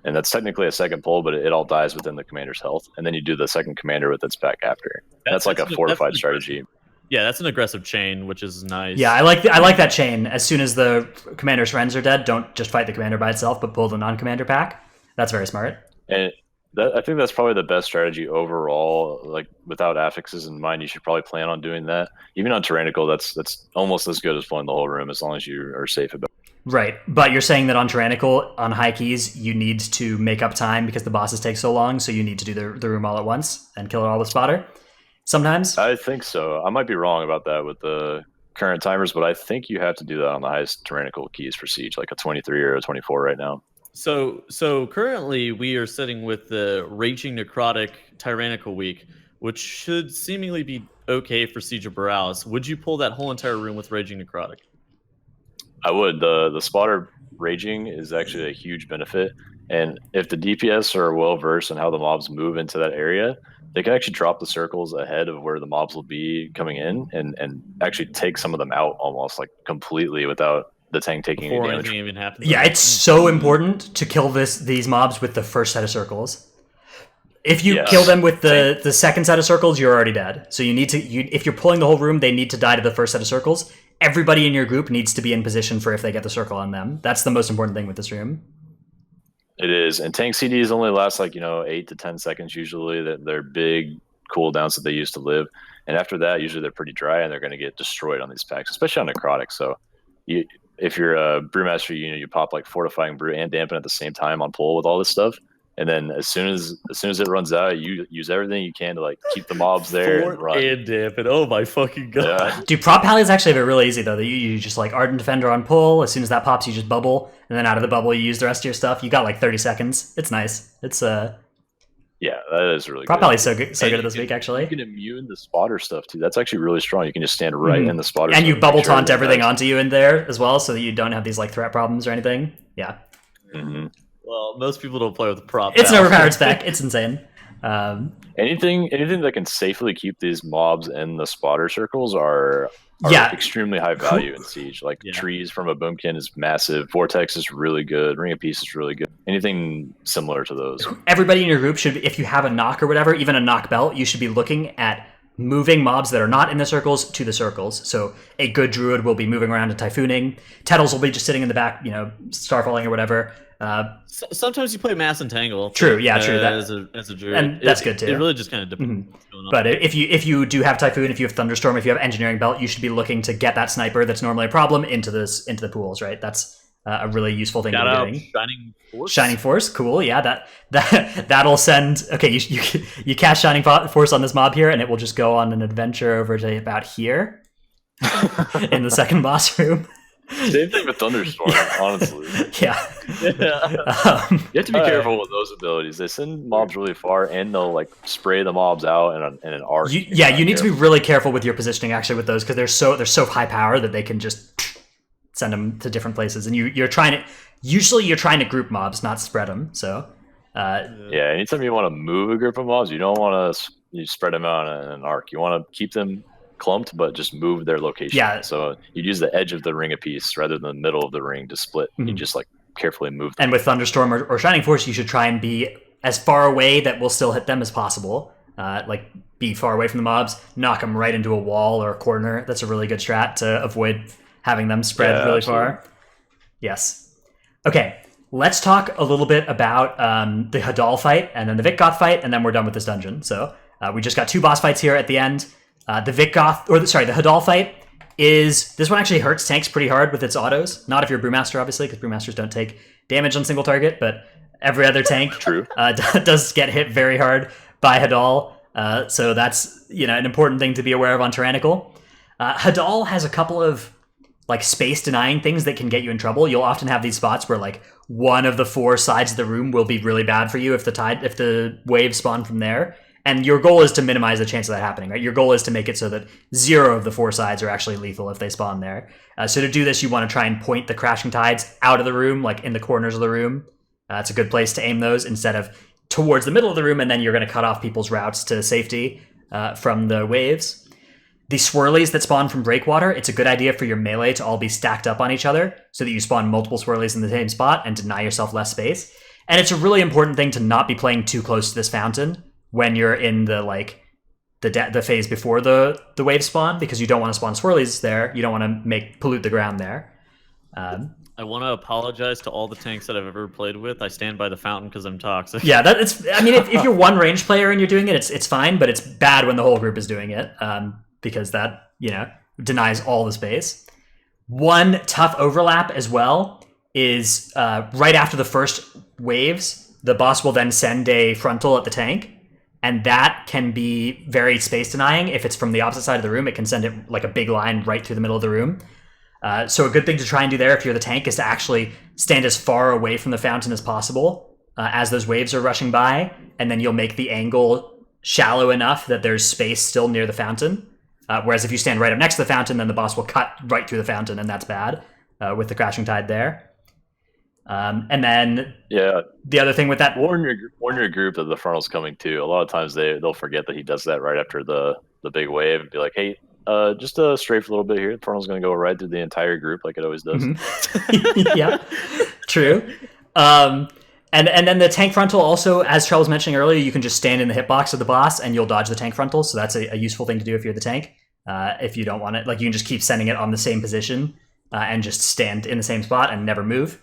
And that's technically a second pull, but it all dies within the commander's health. And then you do the second commander with its pack after. That's like a fortified strategy. Yeah, that's an aggressive chain, which is nice. Yeah, I like that chain. As soon as the commander's friends are dead, don't just fight the commander by itself, but pull the non-commander pack. That's very smart. And I think that's probably the best strategy overall. Like without affixes in mind, you should probably plan on doing that. Even on Tyrannical, that's almost as good as pulling the whole room as long as you are safe about it. Right, but you're saying that on Tyrannical, on high keys, you need to make up time because the bosses take so long, so you need to do the room all at once and kill it all with spotter? Sometimes? I think so. I might be wrong about that with the current timers, but I think you have to do that on the highest Tyrannical keys for Siege, like a 23 or a 24 right now. So currently we are sitting with the Raging Necrotic Tyrannical week, which should seemingly be okay for Siege of Boralus. Would you pull that whole entire room with Raging Necrotic? I would. The spotter raging is actually a huge benefit, and if the DPS are well versed in how the mobs move into that area, they can actually drop the circles ahead of where the mobs will be coming in, and actually take some of them out almost like completely without the tank taking any Before damage. anything even happens. Yeah, it's so important to kill these mobs with the first set of circles. If you kill them with the second set of circles, you're already dead. So you need to if you're pulling the whole room, they need to die to the first set of circles. Everybody in your group needs to be in position for if they get the circle on them. That's the most important thing with this room. It is, and tank CDs only last like 8 to 10 seconds usually. That they're big cooldowns that they use to live, and after that, usually they're pretty dry and they're going to get destroyed on these packs, especially on necrotic. So, if you're a brewmaster, you pop like fortifying brew and dampen at the same time on pull with all this stuff. And then as soon as it runs out, you use everything you can to like keep the mobs there and run. And dampen. Oh my fucking god. Yeah. Dude, prop pallies actually have it really easy though. You just like Ardent Defender on pull. As soon as that pops, you just bubble, and then out of the bubble, you use the rest of your stuff. You got like 30 seconds. It's nice. It's Yeah, that is really prop good. pally's so good this week actually. You can immune the spotter stuff too. That's actually really strong. You can just stand right in the spotter. And you stuff, bubble make sure taunt everything dies. onto you in there as well, so that you don't have these like threat problems or anything. Yeah. Mhm. Well, most people don't play with the prop. It's an pal. overpowered spec. It's insane. Anything that can safely keep these mobs in the spotter circles are extremely high value in Siege. Like trees from a boomkin is massive. Vortex is really good. Ring of Peace is really good. Anything similar to those. Everybody in your group should, if you have a knock or whatever, even a knock belt, you should be looking at moving mobs that are not in the circles to the circles. So a good druid will be moving around and typhooning. Tettles will be just sitting in the back, starfalling or whatever. Sometimes you play Mass Entangle. True, yeah, true. That, as a druid, and that's good too. It really just kind of depends. What's going on. But if you do have Typhoon, if you have Thunderstorm, if you have Engineering Belt, you should be looking to get that sniper that's normally a problem into the pools, right? That's a really useful thing to be doing. Shining Force. Shining Force, cool. Yeah, that'll send. Okay, you cast Shining Force on this mob here, and it will just go on an adventure over to about here in the second boss room. Same thing with Thunderstorm, honestly. Yeah. You have to be careful with those abilities. They send mobs really far, and they'll like spray the mobs out in an arc. You need to be really careful with your positioning actually with those, because they're so high power that they can just send them to different places, and you're trying to group mobs, not spread them. So. Anytime you want to move a group of mobs, you don't want to spread them out in an arc. You want to keep them clumped, but just move their location. Yeah. So you'd use the edge of the ring of peace rather than the middle of the ring to split. You just like carefully move them. And with Thunderstorm or Shining Force, you should try and be as far away that we'll still hit them as possible. Like be far away from the mobs, knock them right into a wall or a corner. That's a really good strat to avoid having them spread really far. Yes. Okay. Let's talk a little bit about the Hadal fight and then the Vikgoth fight, and then we're done with this dungeon. So we just got 2 boss fights here at the end. The Hadal fight this one actually hurts tanks pretty hard with its autos. Not if you're Brewmaster, obviously, because Brewmasters don't take damage on single target, but every other tank does get hit very hard by Hadal. So that's an important thing to be aware of on Tyrannical. Hadal has a couple of like space denying things that can get you in trouble. You'll often have these spots where like one of the 4 sides of the room will be really bad for you if the waves spawn from there. And your goal is to minimize the chance of that happening, right? Your goal is to make it so that 0 of the 4 sides are actually lethal if they spawn there. So to do this, you want to try and point the crashing tides out of the room, like in the corners of the room. It's a good place to aim those instead of towards the middle of the room, and then you're going to cut off people's routes to safety from the waves. The swirlies that spawn from breakwater, it's a good idea for your melee to all be stacked up on each other so that you spawn multiple swirlies in the same spot and deny yourself less space. And it's a really important thing to not be playing too close to this fountain when you're in the phase before the wave spawn, because you don't want to spawn swirlies there. You don't want to pollute the ground there. I want to apologize to all the tanks that I've ever played with. I stand by the fountain because I'm toxic. Yeah, if you're one ranged player and you're doing it, it's fine, but it's bad when the whole group is doing it. Because that, denies all the space. One tough overlap as well is right after the first waves, the boss will then send a frontal at the tank, and that can be very space denying. If it's from the opposite side of the room, it can send it like a big line right through the middle of the room. So a good thing to try and do there if you're the tank is to actually stand as far away from the fountain as possible as those waves are rushing by, and then you'll make the angle shallow enough that there's space still near the fountain. Whereas if you stand right up next to the fountain, then the boss will cut right through the fountain, and that's bad with the crashing tide there. And then the other thing with that... Warn your group that the frontal's coming too. A lot of times they'll forget that he does that right after the big wave and be like, hey, just strafe a little bit here. The frontal's going to go right through the entire group like it always does. Mm-hmm. Yeah, true. And then the tank frontal also, as Trell was mentioning earlier, you can just stand in the hitbox of the boss and you'll dodge the tank frontal. So that's a useful thing to do if you're the tank. If you don't want it, like you can just keep sending it on the same position and just stand in the same spot and never move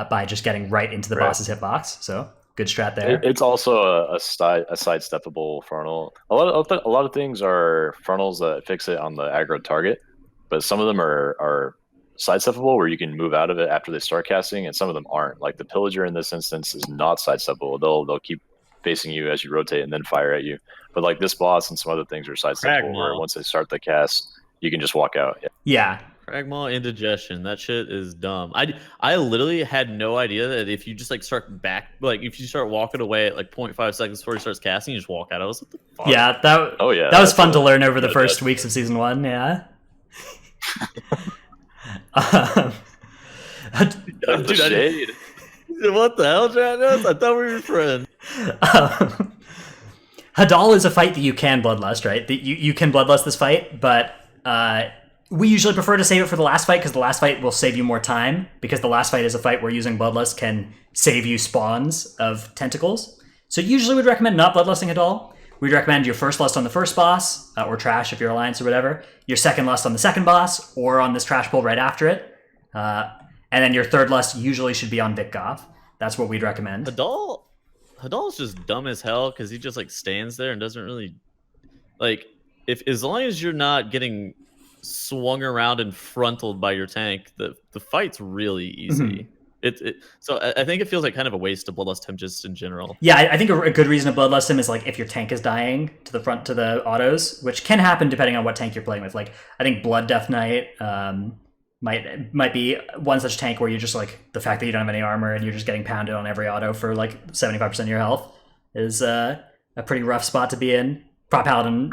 by just getting right into the boss's hitbox. So good strat there. It's also a sidesteppable frontal. A lot of things are frontals that fix it on the aggro target, but some of them are sidesteppable where you can move out of it after they start casting, and some of them aren't. Like the pillager in this instance is not sidesteppable. They'll keep facing you as you rotate and then fire at you. But like this boss and some other things are sidesteppable where once they start the cast, you can just walk out. Yeah. Cragmaw indigestion. That shit is dumb. I literally had no idea that if you just like start back, like if you start walking away at like 0.5 seconds before he starts casting, you just walk out. I was like, what the fuck? Yeah, that was fun to learn over the first weeks of season 1. Yeah. Dude, shade. What the hell, Janice? I thought we were friends. Hadal is a fight that you can bloodlust, right? You can bloodlust this fight, but we usually prefer to save it for the last fight because the last fight will save you more time, because the last fight is a fight where using bloodlust can save you spawns of tentacles. So usually we'd recommend not bloodlusting Hadal. We'd recommend your first lust on the first boss, or trash if you're Alliance or whatever, your second lust on the second boss, or on this trash pull right after it, and then your third lust usually should be on Vic Goth. That's what we'd recommend. Hadal's just dumb as hell because he just like stands there and doesn't really like, if as long as you're not getting swung around and frontaled by your tank, the fight's really easy. Mm-hmm. So I think it feels like kind of a waste to bloodlust him just in general. Yeah, I think a good reason to bloodlust him is like if your tank is dying to the front to the autos, which can happen depending on what tank you're playing with. Like I think Blood Death Knight might be one such tank where you're just like, the fact that you don't have any armor and you're just getting pounded on every auto for like 75% of your health is a pretty rough spot to be in. Prop Paladin,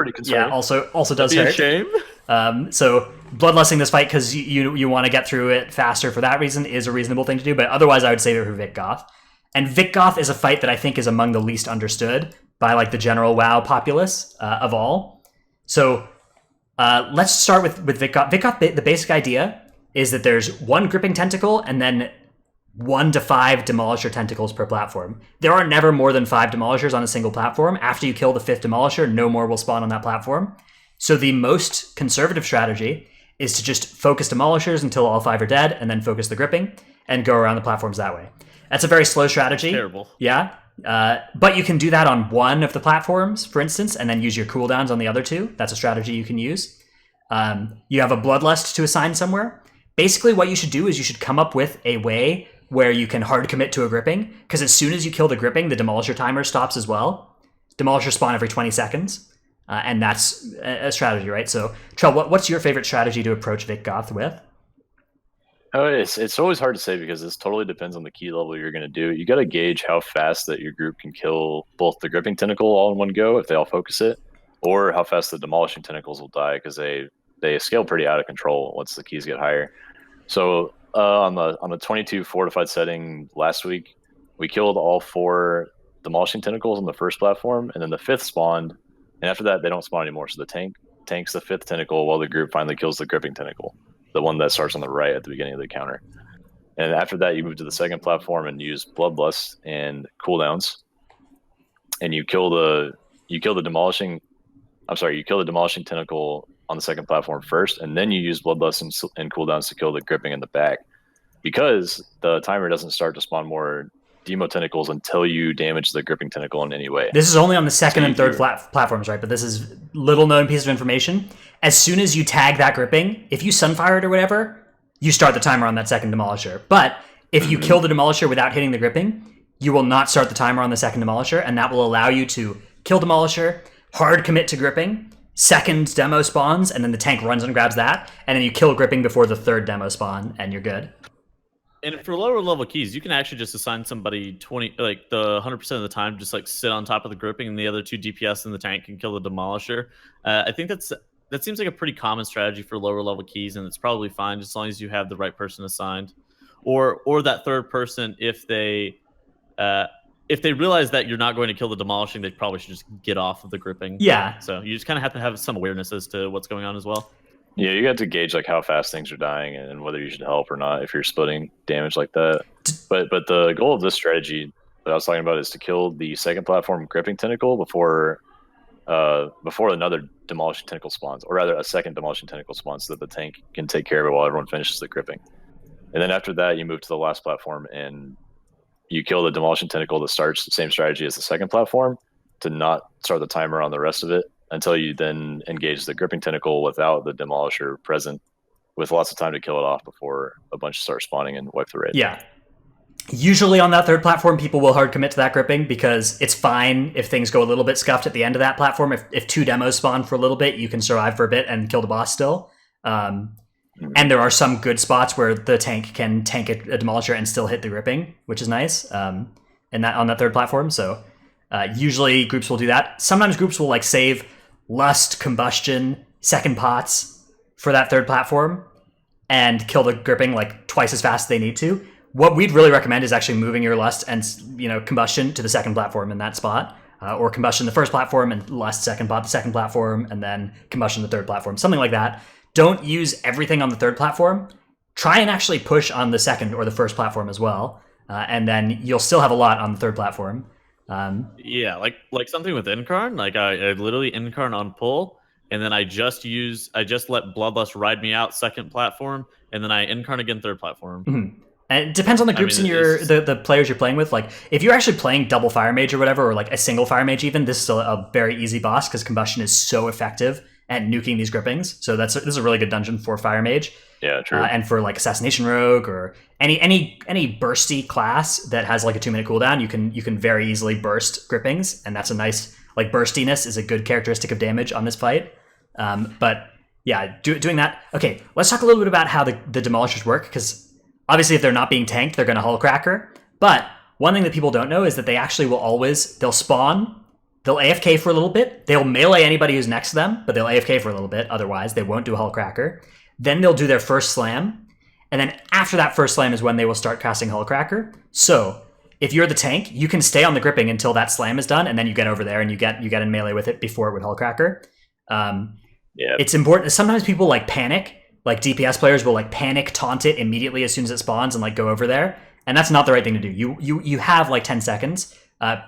also does hurt. A shame. So bloodlusting this fight because you want to get through it faster for that reason is a reasonable thing to do, but otherwise I would save it for Vic Goth. And Vic Goth is a fight that I think is among the least understood by like the general WoW populace of all. So let's start with Vic Goth. Vic Goth, the basic idea is that there's one gripping tentacle and then 1 to 5 demolisher tentacles per platform. There are never more than 5 demolishers on a single platform. After you kill the 5th demolisher, no more will spawn on that platform. So the most conservative strategy is to just focus demolishers until all 5 are dead, and then focus the gripping, and go around the platforms that way. That's a very slow strategy. Terrible. Yeah. But you can do that on one of the platforms, for instance, and then use your cooldowns on the other 2. That's a strategy you can use. You have a Bloodlust to assign somewhere. Basically, what you should do is you should come up with a way where you can hard commit to a gripping, because as soon as you kill the gripping, the demolisher timer stops as well. Demolisher spawn every 20 seconds, and that's a strategy, right? So, Trell, what's your favorite strategy to approach Vic Goth with? Oh, it's always hard to say because this totally depends on the key level you're going to do. You got to gauge how fast that your group can kill both the gripping tentacle all in one go if they all focus it, or how fast the demolishing tentacles will die because they scale pretty out of control once the keys get higher. So on the 22 fortified setting last week, we killed all 4 demolishing tentacles on the first platform, and then the 5th spawned, and after that they don't spawn anymore. So the tanks the 5th tentacle while the group finally kills the gripping tentacle, the one that starts on the right at the beginning of the counter. And after that, you move to the second platform and use Bloodlust and cooldowns, and you kill the demolishing. You kill the demolishing tentacle on the second platform first, and then you use Bloodlust and cooldowns to kill the gripping in the back, because the timer doesn't start to spawn more demo tentacles until you damage the gripping tentacle in any way. This is only on the second and third platforms, right? But this is little known piece of information. As soon as you tag that gripping, if you sunfire it or whatever, you start the timer on that second demolisher. But if you kill the demolisher without hitting the gripping, you will not start the timer on the second demolisher, and that will allow you to kill demolisher, hard commit to gripping, second demo spawns, and then the tank runs and grabs that, and then you kill gripping before the third demo spawn, and you're good. And for lower level keys, you can actually just assign somebody 20, like the 100% of the time, just like sit on top of the gripping, and the other 2 DPS in the tank can kill the demolisher. I think that seems like a pretty common strategy for lower level keys, and it's probably fine as long as you have the right person assigned, or that third person, if they realize that you're not going to kill the demolishing, they probably should just get off of the gripping. Yeah. So you just kind of have to have some awareness as to what's going on as well. Yeah, you got to gauge like how fast things are dying and whether you should help or not if you're splitting damage like that. But the goal of this strategy that I was talking about is to kill the second platform gripping tentacle before another demolishing tentacle spawns, or rather a second demolishing tentacle spawns, so that the tank can take care of it while everyone finishes the gripping. And then after that, you move to the last platform and you kill the demolishing tentacle that starts the same strategy as the second platform to not start the timer on the rest of it until you then engage the gripping tentacle without the demolisher present, with lots of time to kill it off before a bunch start spawning and wipe the raid. Yeah. Usually on that third platform, people will hard commit to that gripping because it's fine if things go a little bit scuffed at the end of that platform. If 2 demos spawn for a little bit, you can survive for a bit and kill the boss still. And there are some good spots where the tank can tank a demolisher and still hit the gripping, which is nice. And that on that third platform. So usually groups will do that. Sometimes groups will like save Lust, Combustion, second pots for that third platform and kill the gripping like twice as fast as they need to. What we'd really recommend is actually moving your Lust and Combustion to the second platform in that spot, or Combustion the first platform and Lust second pot the second platform, and then Combustion the third platform, something like that. Don't use everything on the third platform. Try and actually push on the second or the first platform as well, and then you'll still have a lot on the third platform. Yeah, like something with Incarn, like I literally Incarn on pull, and then I just let Bloodlust ride me out second platform, and then I Incarn again third platform. Mm-hmm. And it depends on the groups the players you're playing with. Like if you're actually playing double Fire Mage or whatever, or like a single Fire Mage even, this is still a very easy boss because Combustion is so effective at nuking these grippings. So this is a really good dungeon for Fire Mage. Yeah, true. And for like Assassination Rogue or any bursty class that has like a 2-minute cooldown, you can very easily burst grippings, and that's a nice like burstiness is a good characteristic of damage on this fight. But yeah, doing that. Okay, let's talk a little bit about how the demolishers work, because obviously if they're not being tanked, they're going to hull cracker. But one thing that people don't know is that they actually they'll spawn, they'll AFK for a little bit, they'll melee anybody who's next to them, but they'll AFK for a little bit. Otherwise, they won't do a hull cracker. Then they'll do their first slam, and then after that first slam is when they will start casting Hull Cracker. So if you're the tank, you can stay on the gripping until that slam is done, and then you get over there and you get in melee with it before it would Hull Cracker. It's important. Sometimes people like panic, like DPS players will like panic taunt it immediately as soon as it spawns and like go over there, and that's not the right thing to do. You have like 10 seconds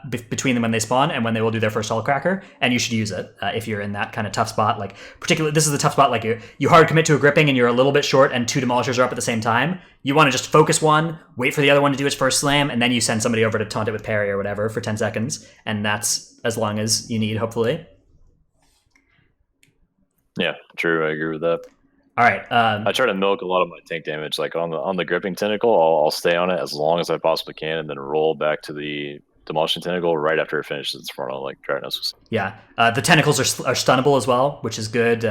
between them when they spawn and when they will do their first Hull Cracker, and you should use it if you're in that kind of tough spot. Like particularly, this is the tough spot. Like you hard commit to a gripping and you're a little bit short, and 2 demolishers are up at the same time. You want to just focus one, wait for the other one to do its first slam, and then you send somebody over to taunt it with parry or whatever for 10 seconds, and that's as long as you need, hopefully. Yeah, true. I agree with that. All right. I try to milk a lot of my tank damage. Like on the gripping tentacle, I'll stay on it as long as I possibly can, and then roll back to the Demolishing Tentacle right after it finishes its frontal, like Dragonus was. Yeah, the tentacles are stunnable as well, which is good.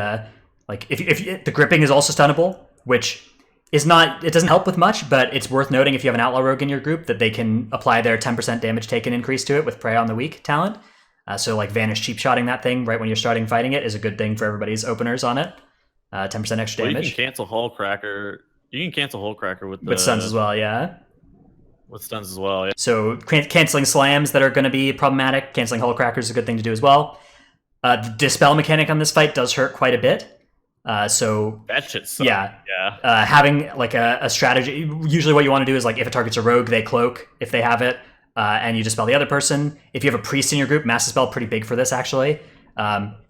Like if the gripping is also stunnable, which is not, it doesn't help with much, but it's worth noting if you have an Outlaw Rogue in your group that they can apply their 10% damage taken increase to it with Prey on the Weak talent. So like Vanish cheap shotting that thing right when you're starting fighting it is a good thing for everybody's openers on it. 10% extra damage. You can cancel Hullcracker. You can cancel Hullcracker with stuns as well, yeah. With stuns as well, yeah. So canceling slams that are going to be problematic. Canceling Hullcracker is a good thing to do as well. The Dispel mechanic on this fight does hurt quite a bit. So that shit sucks. Yeah. Having like a strategy. Usually, what you want to do is like if it targets a rogue, they cloak if they have it, and you dispel the other person. If you have a priest in your group, Mass Dispel pretty big for this actually.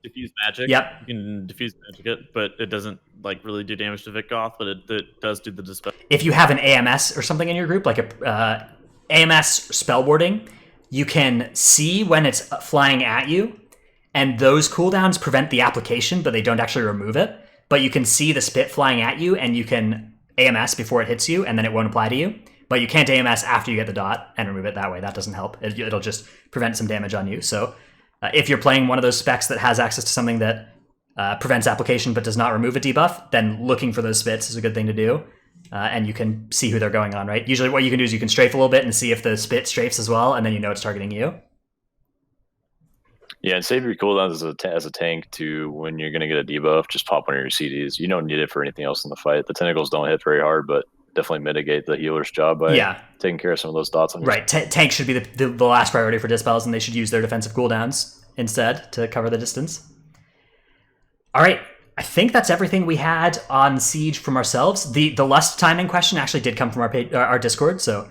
Diffuse magic. Yep. You can diffuse magic it, but it doesn't like really do damage to Vikgoth, but it does do the dispel. If you have an AMS or something in your group, like a AMS spell warding, you can see when it's flying at you, and those cooldowns prevent the application, but they don't actually remove it. But you can see the spit flying at you, and you can AMS before it hits you, and then it won't apply to you. But you can't AMS after you get the dot and remove it that way. That doesn't help. It'll just prevent some damage on you. So if you're playing one of those specs that has access to something that prevents application but does not remove a debuff, then looking for those spits is a good thing to do. And you can see who they're going on, right? Usually what you can do is you can strafe a little bit and see if the spit strafes as well, and then you know it's targeting you. Yeah, and save your cooldowns as a tank to when you're going to get a debuff, just pop one of your CDs. You don't need it for anything else in the fight. The tentacles don't hit very hard, but definitely mitigate the healer's job by taking care of some of those dots on your Right, tank should be the last priority for dispels, and they should use their defensive cooldowns instead to cover the distance. All right, I think that's everything we had on Siege from ourselves. The lust timing question actually did come from our Discord, so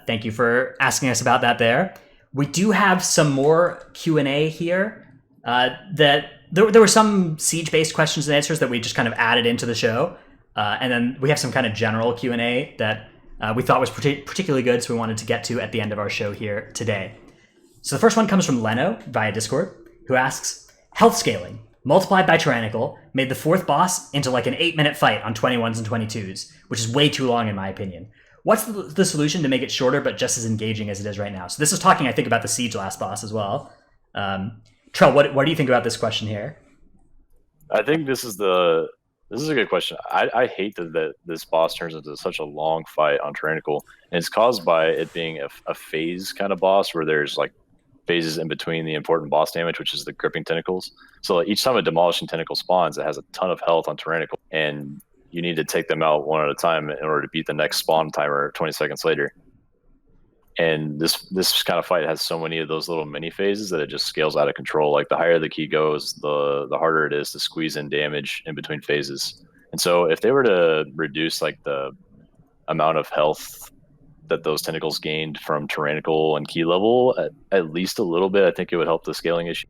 thank you for asking us about that there. We do have some more Q&A here. That there were some Siege-based questions and answers that we just kind of added into the show. And then we have some kind of general Q&A that we thought was particularly good, so we wanted to get to at the end of our show here today. So the first one comes from Leno via Discord, who asks, health scaling multiplied by Tyrannical made the fourth boss into like an 8-minute fight on 21s and 22s, which is way too long in my opinion. What's the solution to make it shorter but just as engaging as it is right now? So this is talking, I think, about the Siege last boss as well. Trell, what do you think about this question here? I think this is a good question. I hate that this boss turns into such a long fight on Tyrannical, and it's caused by it being a phase kind of boss where there's like phases in between the important boss damage, which is the gripping tentacles. So each time a demolishing tentacle spawns, it has a ton of health on Tyrannical, and you need to take them out one at a time in order to beat the next spawn timer 20 seconds later. And this kind of fight has so many of those little mini phases that it just scales out of control. Like the higher the key goes, the harder it is to squeeze in damage in between phases. And so if they were to reduce like the amount of health that those tentacles gained from Tyrannical and key level at least a little bit, I think it would help the scaling issue.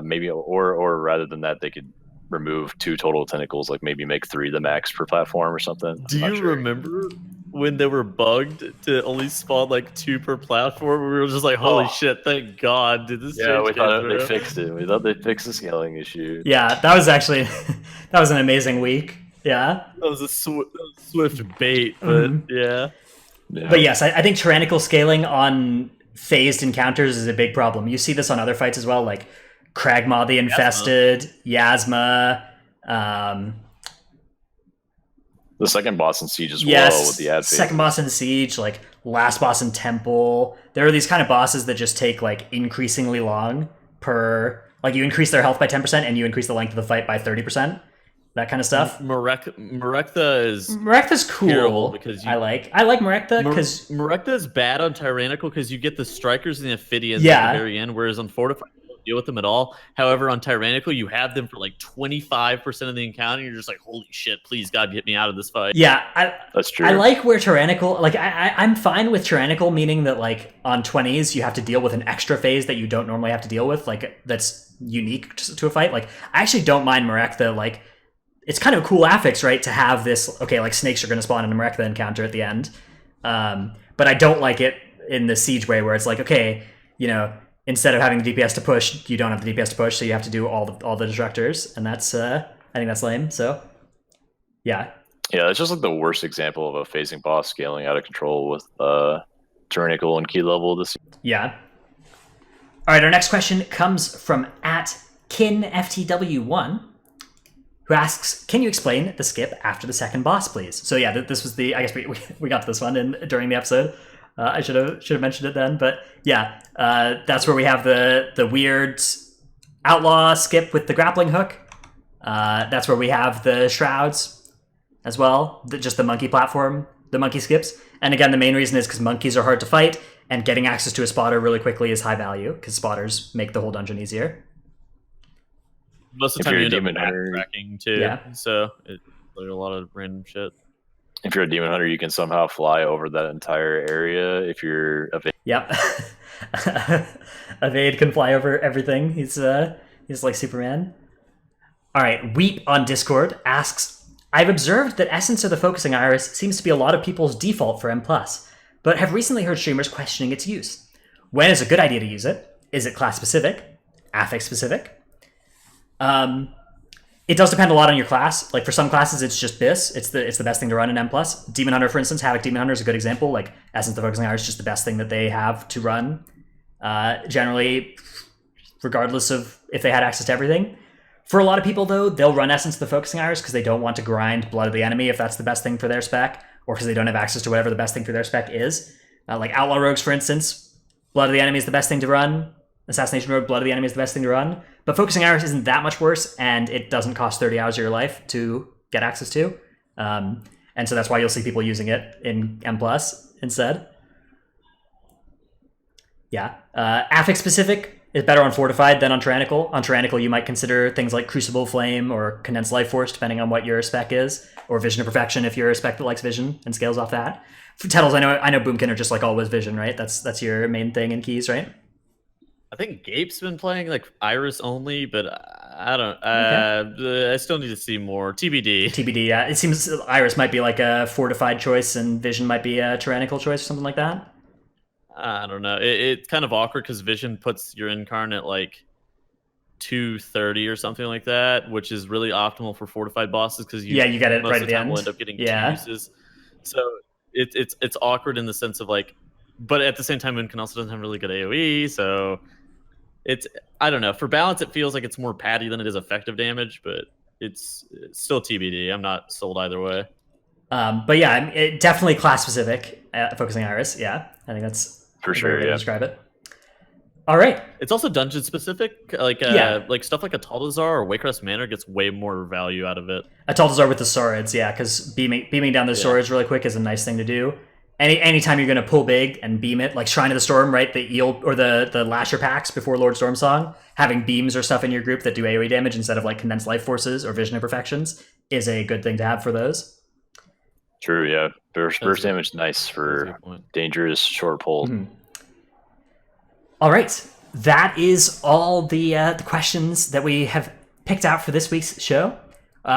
Maybe or rather than that, they could remove 2 total tentacles, like maybe make 3 the max per platform or something. Do you remember when they were bugged to only spawn like 2 per platform? We were just like, holy shit, thank God. Did this Yeah, we thought they fixed it. We thought they fixed the scaling issue. Yeah, that was actually that was an amazing week. Yeah. That was a swift bait, but yeah. But yes, I think tyrannical scaling on phased encounters is a big problem. You see this on other fights as well, like Kragmaw the Infested, Yasma. The second boss in Siege as well with the ad phase. Second boss in Siege, like last boss in Temple. There are these kind of bosses that just take like increasingly long per, like you increase their health by 10% and you increase the length of the fight by 30%. That kind of stuff. Merekth's cool because I like Merektha because Merekthha is bad on Tyrannical because you get the Strikers and the Ophidians at the very end, whereas on Fortified you don't deal with them at all. However, on Tyrannical you have them for like 25% of the encounter. You're just like, holy shit, please God, get me out of this fight. Yeah, that's true. I like where Tyrannical, like I'm fine with Tyrannical, meaning that like on 20s you have to deal with an extra phase that you don't normally have to deal with, like that's unique to a fight. Like I actually don't mind Merektha, like it's kind of a cool affix, right, to have this, okay, like snakes are going to spawn in a Merektha encounter at the end. But I don't like it in the Siege way where it's like, okay, you know, instead of having the DPS to push, you don't have the DPS to push, so you have to do all the destructors, and that's, I think that's lame, so, yeah. Yeah, it's just like the worst example of a phasing boss scaling out of control with Tyrannical and key level this. Yeah. All right, our next question comes from @KinFTW1, who asks, "Can you explain the skip after the second boss, please?" So yeah, this was the. I guess we got to this one during the episode. I should have mentioned it then, but yeah, that's where we have the weird outlaw skip with the grappling hook. That's where we have the shrouds as well. Just the monkey platform, the monkey skips. And again, the main reason is because monkeys are hard to fight, and getting access to a spotter really quickly is high value because spotters make the whole dungeon easier. Most of the If time you're you a end up demon hunter, backtracking too. Yeah. So there's a lot of random shit. if you're a demon hunter, you can somehow fly over that entire area. If you're a Yep. Evade can fly over everything. He's like Superman. All right, Weep on Discord asks, "I've observed that Essence of the Focusing Iris seems to be a lot of people's default for M+, but have recently heard streamers questioning its use. When is a good idea to use it? Is it class-specific? Affix-specific? It does depend a lot on your class. Like for some classes, it's just this. It's the best thing to run in M+. Demon Hunter, for instance, Havoc Demon Hunter is a good example. Like Essence of the Focusing Iris is just the best thing that they have to run, generally, regardless of if they had access to everything. For a lot of people, though, they'll run Essence of the Focusing Iris because they don't want to grind Blood of the Enemy if that's the best thing for their spec, or because they don't have access to whatever the best thing for their spec is. Like Outlaw Rogues, for instance, Blood of the Enemy is the best thing to run. Assassination Rogue, Blood of the Enemy is the best thing to run. But Focusing Iris isn't that much worse, and it doesn't cost 30 hours of your life to get access to. And so that's why you'll see people using it in M+, instead. Yeah. Affix specific is better on Fortified than on Tyrannical. On Tyrannical, you might consider things like Crucible Flame or Condensed Life Force, depending on what your spec is, or Vision of Perfection if you're a spec that likes Vision and scales off that. For Tettles, I know Boomkin are just like always Vision, right? That's your main thing in keys, right? I think Gabe's been playing like Iris only, but I don't. I still need to see more. TBD. TBD. Yeah, it seems Iris might be like a Fortified choice, and Vision might be a Tyrannical choice or something like that. I don't know. It's kind of awkward because Vision puts your incarnate like 230 or something like that, which is really optimal for Fortified bosses because you get it most right of at the the time end. will end up getting 2 Yeah. uses. So it's awkward in the sense of like, but at the same time, Moonkin also doesn't have really good AOE, so. I don't know. For balance, it feels like it's more patty than it is effective damage, but it's still TBD. I'm not sold either way. But yeah, it definitely class specific. Focusing Iris, yeah, I think that's For a sure, great way to yeah. describe it. All right, It's also dungeon specific. Like like stuff like a Taldazar or Waycrest Manor gets way more value out of it. Ataldazar with the swords, yeah, because beaming down those swords really quick is a nice thing to do. Anytime you're going to pull big and beam it, like Shrine of the Storm, right? The eel or the Lasher packs before Lord Stormsong, having beams or stuff in your group that do AoE damage instead of like Condensed Life Forces or Vision of Perfections is a good thing to have for those. True, yeah. Burst damage, nice for dangerous short pull. Mm-hmm. All right, that is all the questions that we have picked out for this week's show.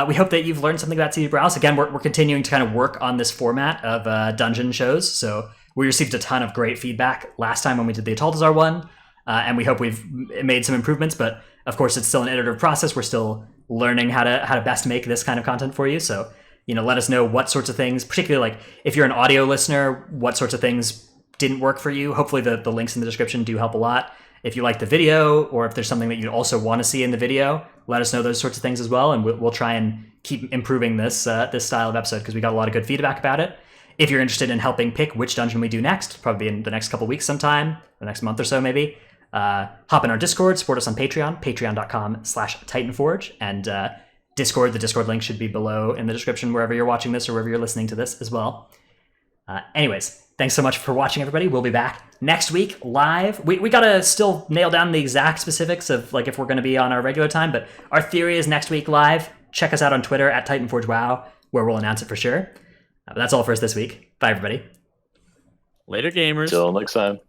We hope that you've learned something about Siege of Boralus. Again, we're continuing to kind of work on this format of dungeon shows. So we received a ton of great feedback last time when we did the Ataldazar one, and we hope we've made some improvements. But of course, it's still an iterative process. We're still learning how to best make this kind of content for you. So let us know what sorts of things, particularly like if you're an audio listener, what sorts of things didn't work for you. Hopefully, the links in the description do help a lot. If you like the video, or if there's something that you also want to see in the video, let us know those sorts of things as well, and we'll try and keep improving this this style of episode because we got a lot of good feedback about it. If you're interested in helping pick which dungeon we do next, probably in the next couple weeks sometime, the next month or so maybe, hop in our Discord, support us on Patreon, patreon.com/Titanforge, and the Discord link should be below in the description wherever you're watching this or wherever you're listening to this as well. Anyways, thanks so much for watching, everybody. We'll be back next week live. We gotta still nail down the exact specifics of like if we're gonna be on our regular time, but our theory is next week live. Check us out on Twitter @TitanforgeWow, where we'll announce it for sure. But that's all for us this week. Bye, everybody. Later, gamers. Till next time.